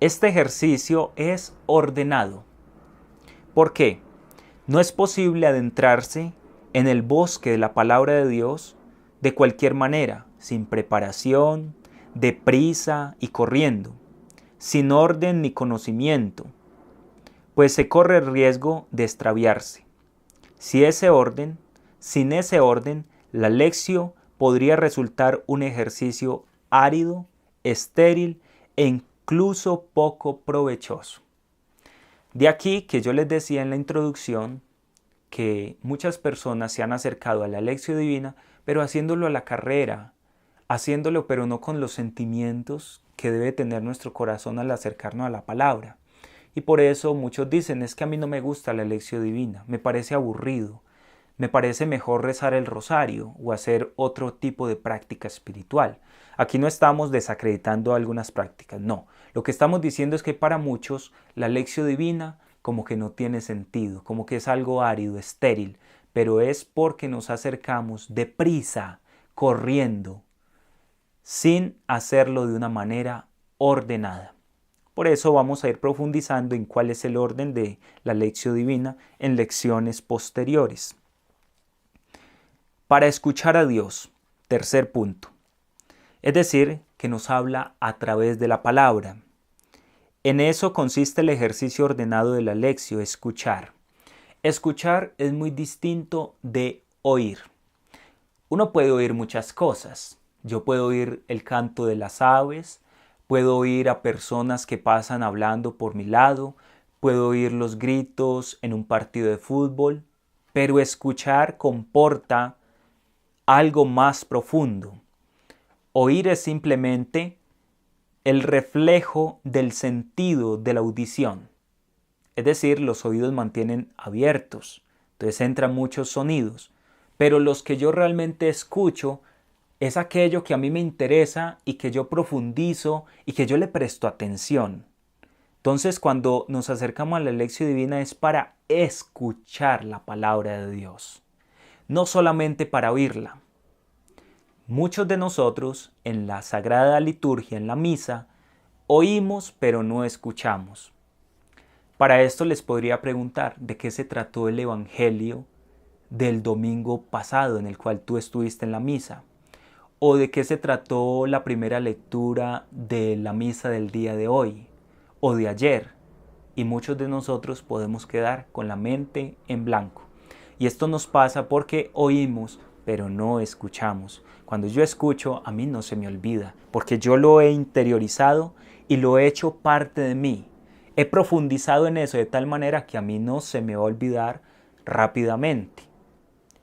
este ejercicio es ordenado. ¿Por qué? No es posible adentrarse en el bosque de la palabra de Dios de cualquier manera, sin preparación, deprisa y corriendo, sin orden ni conocimiento, pues se corre el riesgo de extraviarse. Sin ese orden, la lección podría resultar un ejercicio árido, estéril e incluso poco provechoso. De aquí que yo les decía en la introducción que muchas personas se han acercado a la Lectio Divina, pero haciéndolo a la carrera, haciéndolo pero no con los sentimientos que debe tener nuestro corazón al acercarnos a la palabra. Y por eso muchos dicen, es que a mí no me gusta la Lectio Divina, me parece aburrido, me parece mejor rezar el rosario o hacer otro tipo de práctica espiritual. Aquí no estamos desacreditando algunas prácticas, no. Lo que estamos diciendo es que para muchos la Lectio Divina como que no tiene sentido, como que es algo árido, estéril, pero es porque nos acercamos deprisa, corriendo, sin hacerlo de una manera ordenada. Por eso vamos a ir profundizando en cuál es el orden de la Lectio Divina en lecciones posteriores. Para escuchar a Dios, tercer punto, es decir, que nos habla a través de la palabra. En eso consiste el ejercicio ordenado de la Lectio, escuchar. Escuchar es muy distinto de oír. Uno puede oír muchas cosas. Yo puedo oír el canto de las aves, puedo oír a personas que pasan hablando por mi lado, puedo oír los gritos en un partido de fútbol, pero escuchar comporta algo más profundo. Oír es simplemente el reflejo del sentido de la audición. Es decir, los oídos mantienen abiertos, entonces entran muchos sonidos, pero los que yo realmente escucho es aquello que a mí me interesa y que yo profundizo y que yo le presto atención. Entonces, cuando nos acercamos a la Lectio Divina es para escuchar la palabra de Dios, no solamente para oírla. Muchos de nosotros en la Sagrada Liturgia, en la misa, oímos pero no escuchamos. Para esto les podría preguntar de qué se trató el Evangelio del domingo pasado en el cual tú estuviste en la misa, o de qué se trató la primera lectura de la misa del día de hoy o de ayer, y muchos de nosotros podemos quedar con la mente en blanco. Y esto nos pasa porque oímos pero no escuchamos. Cuando yo escucho, a mí no se me olvida, porque yo lo he interiorizado y lo he hecho parte de mí. He profundizado en eso de tal manera que a mí no se me va a olvidar rápidamente.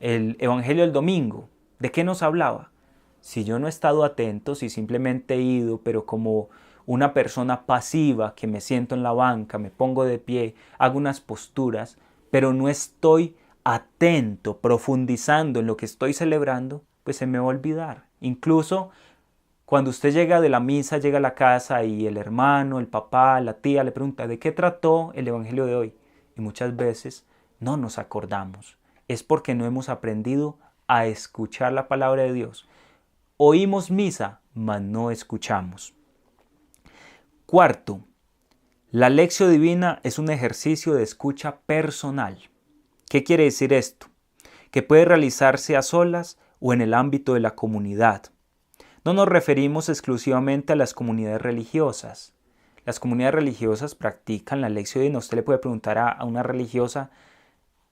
El Evangelio del domingo, ¿de qué nos hablaba? Si yo no he estado atento, si simplemente he ido, pero como una persona pasiva que me siento en la banca, me pongo de pie, hago unas posturas, pero no estoy atento, profundizando en lo que estoy celebrando, pues se me va a olvidar. Incluso cuando usted llega de la misa, llega a la casa y el hermano, el papá, la tía le pregunta, ¿de qué trató el Evangelio de hoy? Y muchas veces no nos acordamos. Es porque no hemos aprendido a escuchar la palabra de Dios. Oímos misa, mas no escuchamos. Cuarto, la lección divina es un ejercicio de escucha personal. ¿Qué quiere decir esto? Que puede realizarse a solas o en el ámbito de la comunidad. No nos referimos exclusivamente a las comunidades religiosas. Las comunidades religiosas practican la lección divina. Usted le puede preguntar a una religiosa,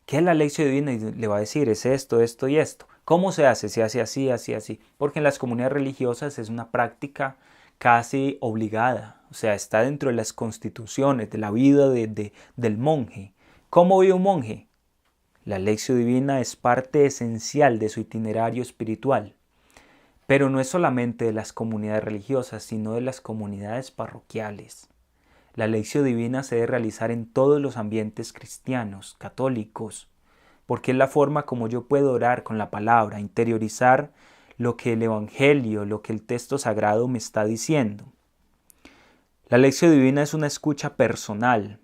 ¿qué es la lección divina? Y le va a decir, es esto, esto y esto. ¿Cómo se hace? Se hace así, así, así. Porque en las comunidades religiosas es una práctica casi obligada. O sea, está dentro de las constituciones, de la vida del monje. ¿Cómo vive un monje? La lección divina es parte esencial de su itinerario espiritual. Pero no es solamente de las comunidades religiosas, sino de las comunidades parroquiales. La lección divina se debe realizar en todos los ambientes cristianos, católicos, porque es la forma como yo puedo orar con la palabra, interiorizar lo que el Evangelio, lo que el texto sagrado me está diciendo. La lección divina es una escucha personal,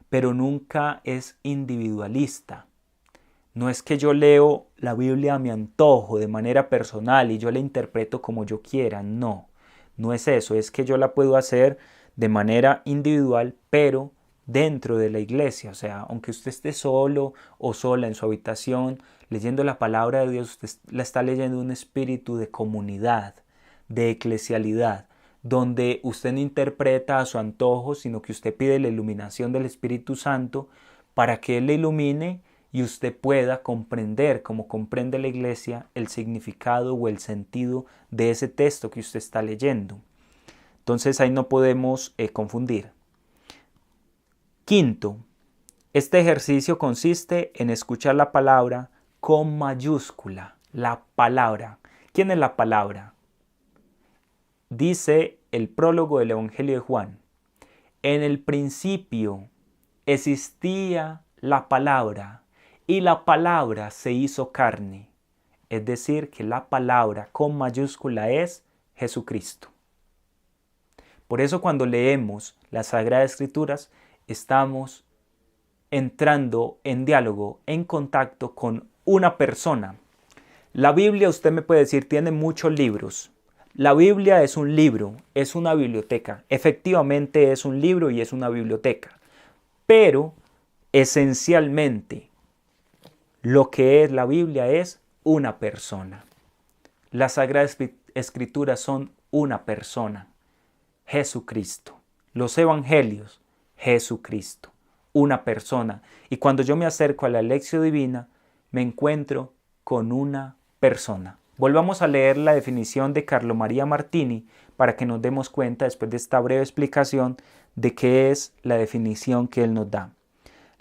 pero nunca es individualista. No es que yo leo la Biblia a mi antojo, de manera personal, y yo la interpreto como yo quiera. No, no es eso. Es que yo la puedo hacer de manera individual, pero dentro de la iglesia. O sea, aunque usted esté solo o sola en su habitación, leyendo la palabra de Dios, usted la está leyendo en un espíritu de comunidad, de eclesialidad, donde usted no interpreta a su antojo, sino que usted pide la iluminación del Espíritu Santo para que Él le ilumine y usted pueda comprender, como comprende la iglesia, el significado o el sentido de ese texto que usted está leyendo. Entonces ahí no podemos confundir. Quinto, este ejercicio consiste en escuchar la palabra con mayúscula. La palabra. ¿Quién es la palabra? Dice el prólogo del Evangelio de Juan. En el principio existía la palabra y la palabra se hizo carne. Es decir, que la palabra con mayúscula es Jesucristo. Por eso cuando leemos las Sagradas Escrituras estamos entrando en diálogo, en contacto con una persona. La Biblia, usted me puede decir, tiene muchos libros. La Biblia es un libro, es una biblioteca. Efectivamente es un libro y es una biblioteca. Pero esencialmente lo que es la Biblia es una persona. Las Sagradas Escrituras son una persona, Jesucristo. Los Evangelios, Jesucristo, una persona. Y cuando yo me acerco a la lección divina, me encuentro con una persona. Volvamos a leer la definición de Carlo Maria Martini para que nos demos cuenta, después de esta breve explicación, de qué es la definición que él nos da.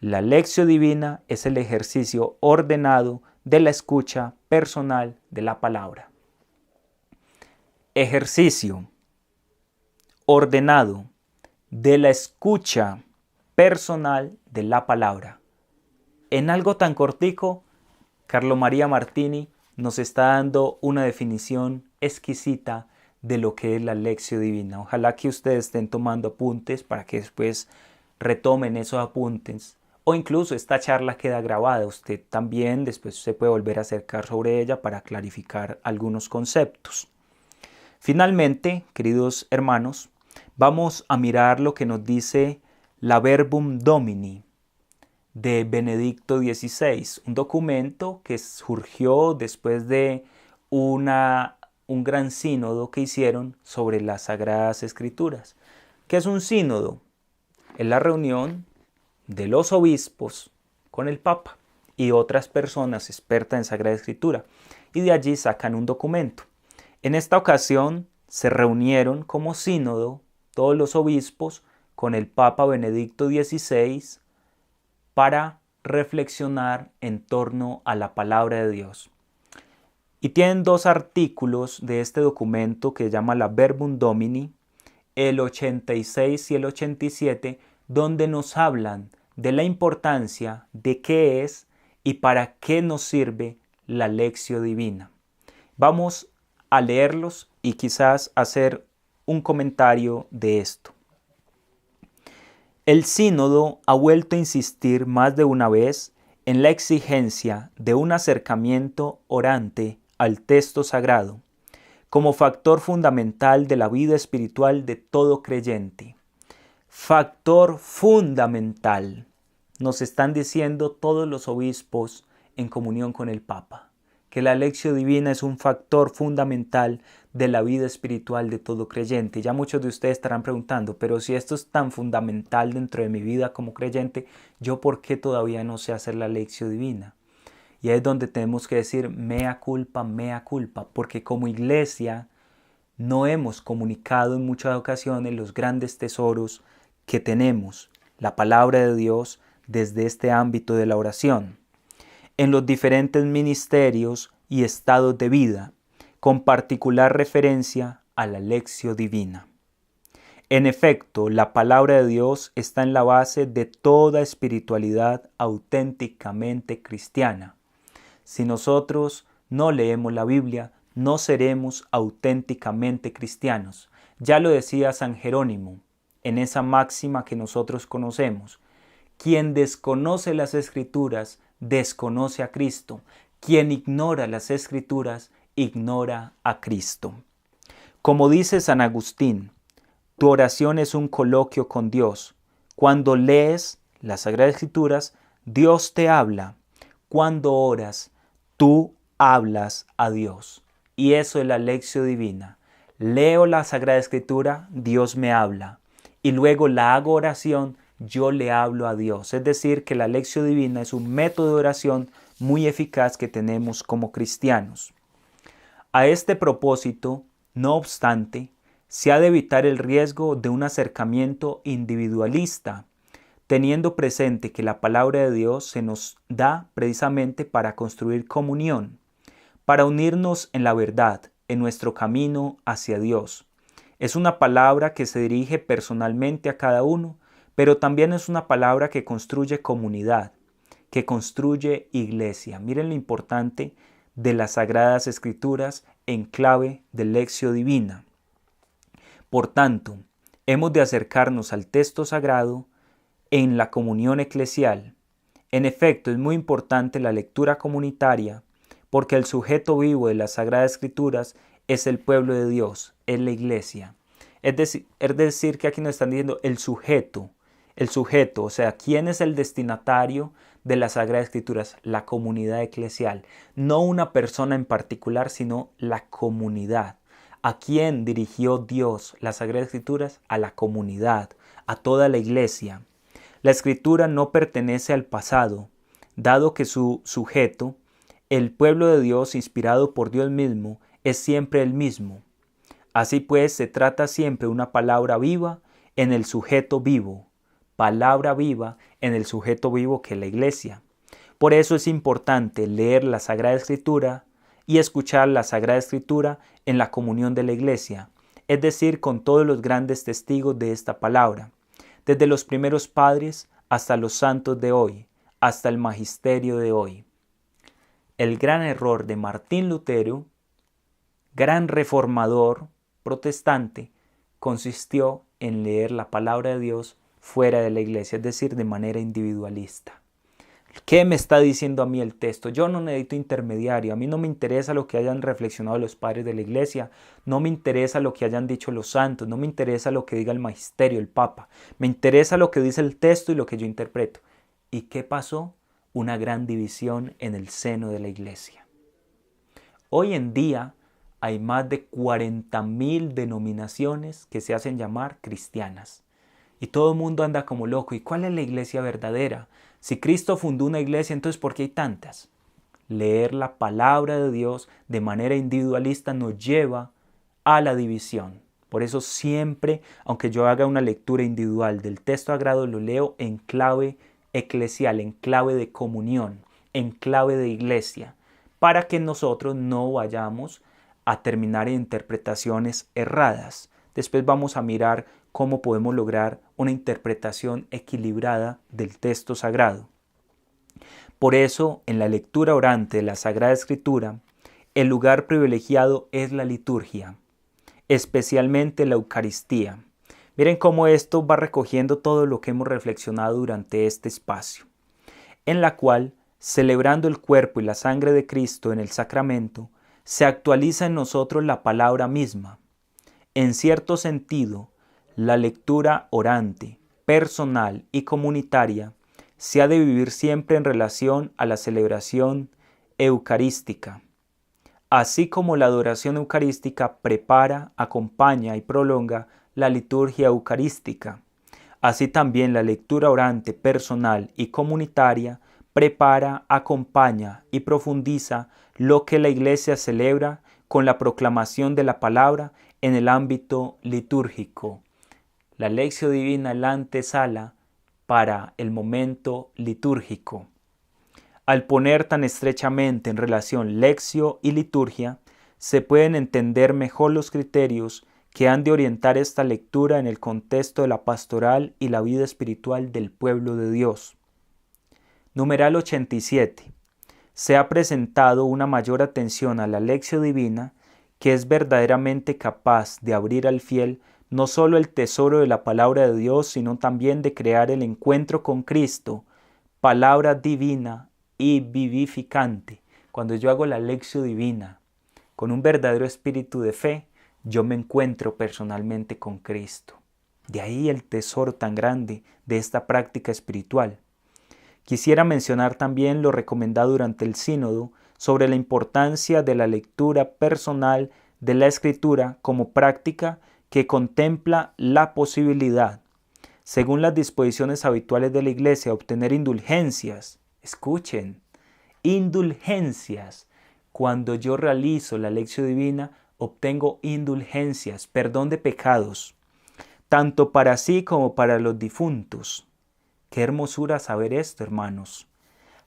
La lección divina es el ejercicio ordenado de la escucha personal de la palabra. Ejercicio ordenado de la escucha personal de la palabra. En algo tan cortico, Carlo Maria Martini nos está dando una definición exquisita de lo que es la lección divina. Ojalá que ustedes estén tomando apuntes para que después retomen esos apuntes. O incluso esta charla queda grabada. Usted también después se puede volver a acercar sobre ella para clarificar algunos conceptos. Finalmente, queridos hermanos, vamos a mirar lo que nos dice la Verbum Domini de Benedicto XVI, un documento que surgió después de un gran sínodo que hicieron sobre las Sagradas Escrituras. ¿Qué es un sínodo? Es la reunión de los obispos con el Papa y otras personas expertas en Sagrada Escritura, y de allí sacan un documento. En esta ocasión se reunieron como sínodo todos los obispos con el Papa Benedicto XVI para reflexionar en torno a la palabra de Dios. Y tienen dos artículos de este documento que se llama la Verbum Domini, el 86 y el 87, donde nos hablan de la importancia de qué es y para qué nos sirve la Lectio Divina. Vamos a leerlos y quizás hacer un comentario de esto. El sínodo ha vuelto a insistir más de una vez en la exigencia de un acercamiento orante al texto sagrado, como factor fundamental de la vida espiritual de todo creyente. Factor fundamental, nos están diciendo todos los obispos en comunión con el Papa, que la Lectio Divina es un factor fundamental de la vida espiritual de todo creyente. Ya muchos de ustedes estarán preguntando, pero si esto es tan fundamental dentro de mi vida como creyente, ¿yo por qué todavía no sé hacer la Lectio Divina? Y ahí es donde tenemos que decir mea culpa, porque como iglesia no hemos comunicado en muchas ocasiones los grandes tesoros que tenemos, la palabra de Dios, desde este ámbito de la oración, en los diferentes ministerios y estados de vida, con particular referencia a la Lectio Divina. En efecto, la palabra de Dios está en la base de toda espiritualidad auténticamente cristiana. Si nosotros no leemos la Biblia, no seremos auténticamente cristianos. Ya lo decía San Jerónimo en esa máxima que nosotros conocemos. Quien desconoce las Escrituras, desconoce a Cristo. Quien ignora las Escrituras, ignora a Cristo. Como dice San Agustín, tu oración es un coloquio con Dios. Cuando lees las Sagradas Escrituras, Dios te habla. Cuando oras, tú hablas a Dios. Y eso es la Lectio Divina. Leo la Sagrada Escritura, Dios me habla. Y luego la hago oración, yo le hablo a Dios. Es decir, que la Lectio Divina es un método de oración muy eficaz que tenemos como cristianos. A este propósito, no obstante, se ha de evitar el riesgo de un acercamiento individualista, teniendo presente que la palabra de Dios se nos da precisamente para construir comunión, para unirnos en la verdad, en nuestro camino hacia Dios. Es una palabra que se dirige personalmente a cada uno, pero también es una palabra que construye comunidad, que construye iglesia. Miren lo importante de las Sagradas Escrituras en clave de Lectio Divina. Por tanto, hemos de acercarnos al texto sagrado en la comunión eclesial. En efecto, es muy importante la lectura comunitaria porque el sujeto vivo de las Sagradas Escrituras es el pueblo de Dios, es la iglesia. Es decir, que aquí nos están diciendo el sujeto, o sea, ¿quién es el destinatario de las Sagradas Escrituras? La comunidad eclesial, no una persona en particular, sino la comunidad. ¿A quién dirigió Dios las Sagradas Escrituras? A la comunidad, a toda la iglesia. La Escritura no pertenece al pasado, dado que su sujeto, el pueblo de Dios inspirado por Dios mismo, es siempre el mismo. Así pues, se trata siempre de una palabra viva en el sujeto vivo, palabra viva en el sujeto vivo que es la iglesia. Por eso es importante leer la Sagrada Escritura y escuchar la Sagrada Escritura en la comunión de la iglesia, es decir, con todos los grandes testigos de esta palabra, desde los primeros padres hasta los santos de hoy, hasta el magisterio de hoy. El gran error de Martín Lutero, gran reformador protestante, consistió en leer la palabra de Dios fuera de la iglesia, es decir, de manera individualista. ¿Qué me está diciendo a mí el texto? Yo no necesito intermediario, a mí no me interesa lo que hayan reflexionado los padres de la iglesia, no me interesa lo que hayan dicho los santos, no me interesa lo que diga el magisterio, el papa, me interesa lo que dice el texto y lo que yo interpreto. ¿Y qué pasó? Una gran división en el seno de la iglesia. Hoy en día hay más de 40.000 denominaciones que se hacen llamar cristianas. Y todo el mundo anda como loco. ¿Y cuál es la iglesia verdadera? Si Cristo fundó una iglesia, entonces ¿por qué hay tantas? Leer la palabra de Dios de manera individualista nos lleva a la división. Por eso siempre, aunque yo haga una lectura individual del texto sagrado, lo leo en clave eclesial, en clave de comunión, en clave de iglesia, para que nosotros no vayamos a terminar en interpretaciones erradas. Después vamos a mirar cómo podemos lograr una interpretación equilibrada del texto sagrado. Por eso, en la lectura orante de la Sagrada Escritura, el lugar privilegiado es la liturgia, especialmente la Eucaristía. Miren cómo esto va recogiendo todo lo que hemos reflexionado durante este espacio, en la cual, celebrando el cuerpo y la sangre de Cristo en el sacramento, se actualiza en nosotros la palabra misma. En cierto sentido, la lectura orante, personal y comunitaria se ha de vivir siempre en relación a la celebración eucarística. Así como la adoración eucarística prepara, acompaña y prolonga la liturgia eucarística, así también la lectura orante personal y comunitaria prepara, acompaña y profundiza lo que la Iglesia celebra con la proclamación de la palabra en el ámbito litúrgico. La Lectio Divina es la antesala para el momento litúrgico. Al poner tan estrechamente en relación lectio y liturgia, se pueden entender mejor los criterios que han de orientar esta lectura en el contexto de la pastoral y la vida espiritual del pueblo de Dios. Numeral 87. Se ha presentado una mayor atención a la Lectio Divina, que es verdaderamente capaz de abrir al fiel no solo el tesoro de la palabra de Dios, sino también de crear el encuentro con Cristo, palabra divina y vivificante. Cuando yo hago la Lectio Divina con un verdadero espíritu de fe, yo me encuentro personalmente con Cristo. De ahí el tesoro tan grande de esta práctica espiritual. Quisiera mencionar también lo recomendado durante el sínodo sobre la importancia de la lectura personal de la Escritura como práctica que contempla la posibilidad, según las disposiciones habituales de la Iglesia, obtener indulgencias. Escuchen, indulgencias. Cuando yo realizo la Lectio Divina, obtengo indulgencias, perdón de pecados, tanto para sí como para los difuntos. Qué hermosura saber esto, hermanos.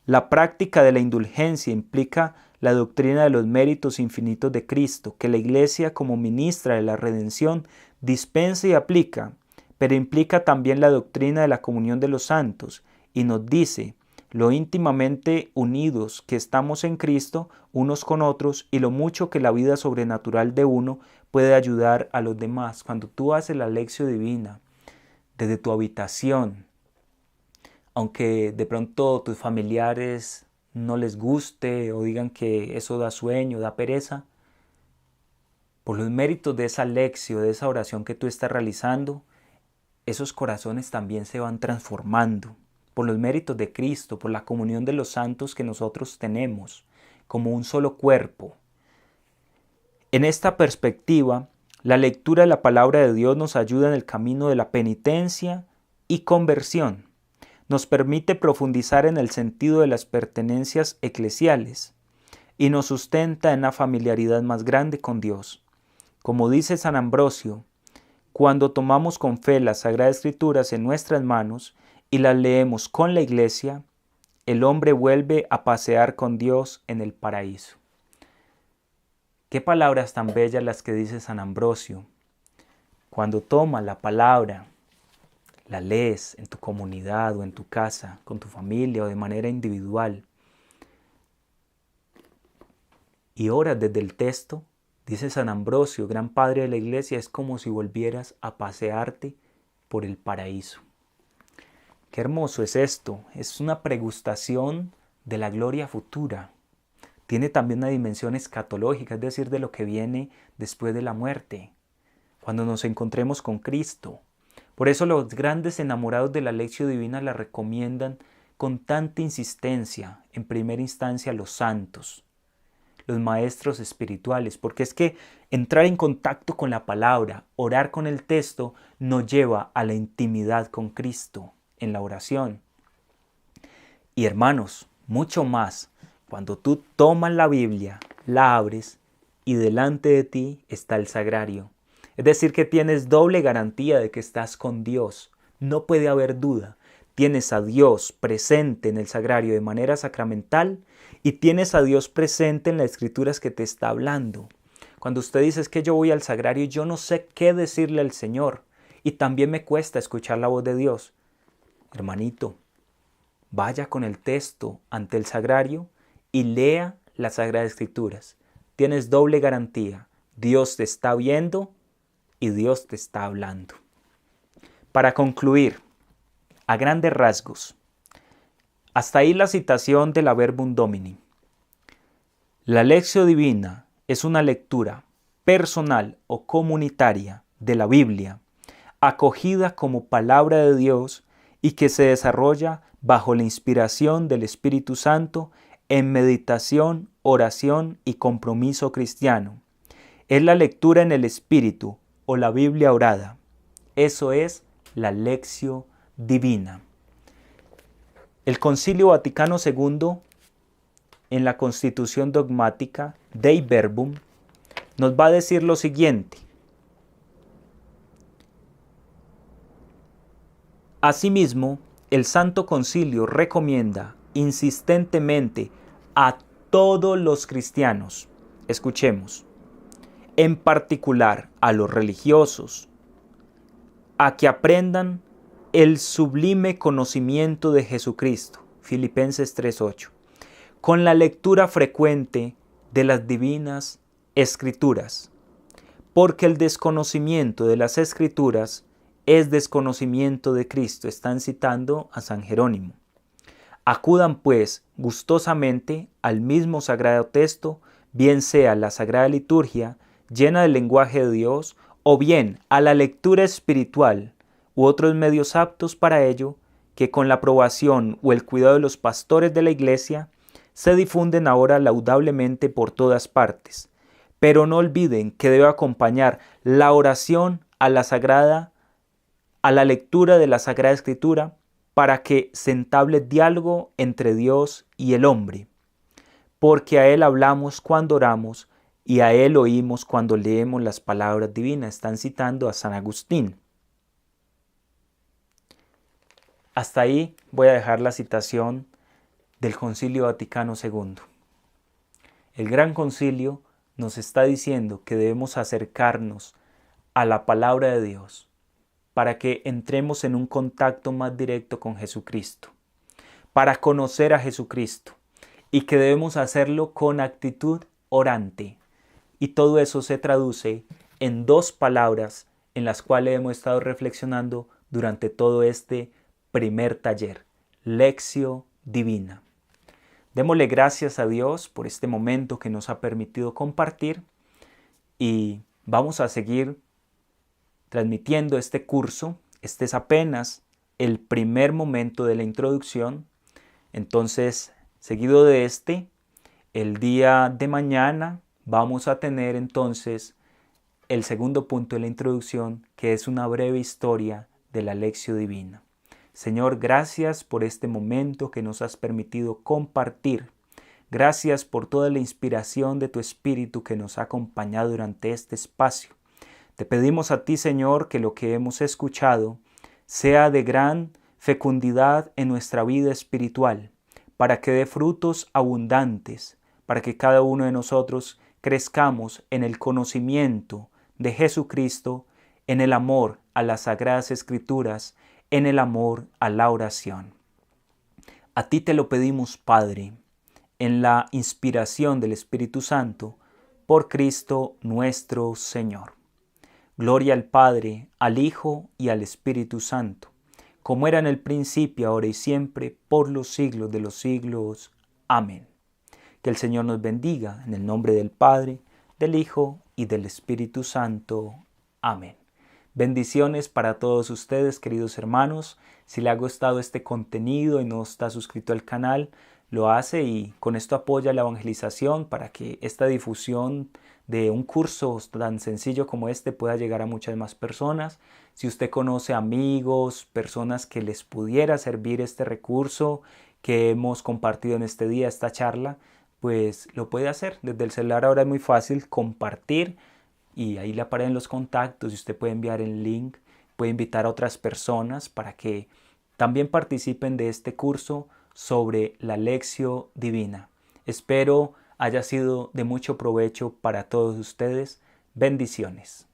La práctica de la indulgencia implica la doctrina de los méritos infinitos de Cristo, que la Iglesia, como ministra de la redención, dispensa y aplica, pero implica también la doctrina de la comunión de los santos, y nos dice lo íntimamente unidos que estamos en Cristo unos con otros y lo mucho que la vida sobrenatural de uno puede ayudar a los demás. Cuando tú haces la Lectio Divina desde tu habitación, aunque de pronto tus familiares no les guste o digan que eso da sueño, da pereza, por los méritos de esa lección, de esa oración que tú estás realizando, esos corazones también se van transformando. Por los méritos de Cristo, por la comunión de los santos que nosotros tenemos, como un solo cuerpo. En esta perspectiva, la lectura de la palabra de Dios nos ayuda en el camino de la penitencia y conversión. Nos permite profundizar en el sentido de las pertenencias eclesiales y nos sustenta en la familiaridad más grande con Dios. Como dice San Ambrosio, cuando tomamos con fe las Sagradas Escrituras en nuestras manos y las leemos con la Iglesia, el hombre vuelve a pasear con Dios en el paraíso. Qué palabras tan bellas las que dice San Ambrosio. Cuando tomas la palabra, la lees en tu comunidad o en tu casa, con tu familia o de manera individual, y oras desde el texto, dice San Ambrosio, gran padre de la Iglesia, es como si volvieras a pasearte por el paraíso. Qué hermoso es esto, es una pregustación de la gloria futura. Tiene también una dimensión escatológica, es decir, de lo que viene después de la muerte, cuando nos encontremos con Cristo. Por eso los grandes enamorados de la Lectio Divina la recomiendan con tanta insistencia, en primera instancia, los santos, los maestros espirituales, porque es que entrar en contacto con la palabra, orar con el texto, nos lleva a la intimidad con Cristo en la oración. Y hermanos, mucho más, cuando tú tomas la Biblia, la abres y delante de ti está el sagrario. Es decir, que tienes doble garantía de que estás con Dios. No puede haber duda. Tienes a Dios presente en el sagrario de manera sacramental y tienes a Dios presente en las escrituras que te está hablando. Cuando usted dice es que yo voy al sagrario y yo no sé qué decirle al Señor y también me cuesta escuchar la voz de Dios. Hermanito, vaya con el texto ante el sagrario y lea las Sagradas Escrituras. Tienes doble garantía. Dios te está viendo y Dios te está hablando. Para concluir, a grandes rasgos, hasta ahí la citación de la Verbum Domini. La Lectio Divina es una lectura personal o comunitaria de la Biblia, acogida como palabra de Dios y que se desarrolla bajo la inspiración del Espíritu Santo en meditación, oración y compromiso cristiano. Es la lectura en el Espíritu o la Biblia orada. Eso es la Lectio Divina. El Concilio Vaticano II, en la Constitución Dogmática Dei Verbum, nos va a decir lo siguiente. Asimismo, el Santo Concilio recomienda insistentemente a todos los cristianos, escuchemos, en particular a los religiosos, a que aprendan el sublime conocimiento de Jesucristo, Filipenses 3:8, con la lectura frecuente de las divinas Escrituras, porque el desconocimiento de las Escrituras es desconocimiento de Cristo. Están citando a San Jerónimo. Acudan pues gustosamente al mismo sagrado texto, bien sea la Sagrada Liturgia, llena del lenguaje de Dios, o bien a la lectura espiritual u otros medios aptos para ello, que con la aprobación o el cuidado de los pastores de la Iglesia, se difunden ahora laudablemente por todas partes. Pero no olviden que debe acompañar la oración a la lectura de la Sagrada Escritura, para que se entable diálogo entre Dios y el hombre, porque a Él hablamos cuando oramos y a Él oímos cuando leemos las palabras divinas. Están citando a San Agustín. Hasta ahí voy a dejar la citación del Concilio Vaticano II. El Gran Concilio nos está diciendo que debemos acercarnos a la palabra de Dios para que entremos en un contacto más directo con Jesucristo, para conocer a Jesucristo, y que debemos hacerlo con actitud orante. Y todo eso se traduce en dos palabras en las cuales hemos estado reflexionando durante todo este primer taller, Lectio Divina. Démosle gracias a Dios por este momento que nos ha permitido compartir y vamos a seguir transmitiendo este curso. Este es apenas el primer momento de la introducción. Entonces, seguido de el día de mañana vamos a tener entonces el segundo punto de la introducción, que es una breve historia de la Lectio Divina. Señor, gracias por este momento que nos has permitido compartir. Gracias por toda la inspiración de tu Espíritu que nos ha acompañado durante este espacio. Te pedimos a ti, Señor, que lo que hemos escuchado sea de gran fecundidad en nuestra vida espiritual, para que dé frutos abundantes, para que cada uno de nosotros crezcamos en el conocimiento de Jesucristo, en el amor a las Sagradas Escrituras, en el amor a la oración. A ti te lo pedimos, Padre, en la inspiración del Espíritu Santo, por Cristo nuestro Señor. Gloria al Padre, al Hijo y al Espíritu Santo, como era en el principio, ahora y siempre, por los siglos de los siglos. Amén. Que el Señor nos bendiga, en el nombre del Padre, del Hijo y del Espíritu Santo. Amén. Bendiciones para todos ustedes, queridos hermanos. Si le ha gustado este contenido y no está suscrito al canal, lo hace y con esto apoya la evangelización para que esta difusión de un curso tan sencillo como este pueda llegar a muchas más personas. Si usted conoce amigos, personas que les pudiera servir este recurso que hemos compartido en este día, esta charla, pues lo puede hacer. Desde el celular ahora es muy fácil compartir y ahí le aparecen los contactos y usted puede enviar el link, puede invitar a otras personas para que también participen de este curso sobre la Lectio Divina. Espero haya sido de mucho provecho para todos ustedes. Bendiciones.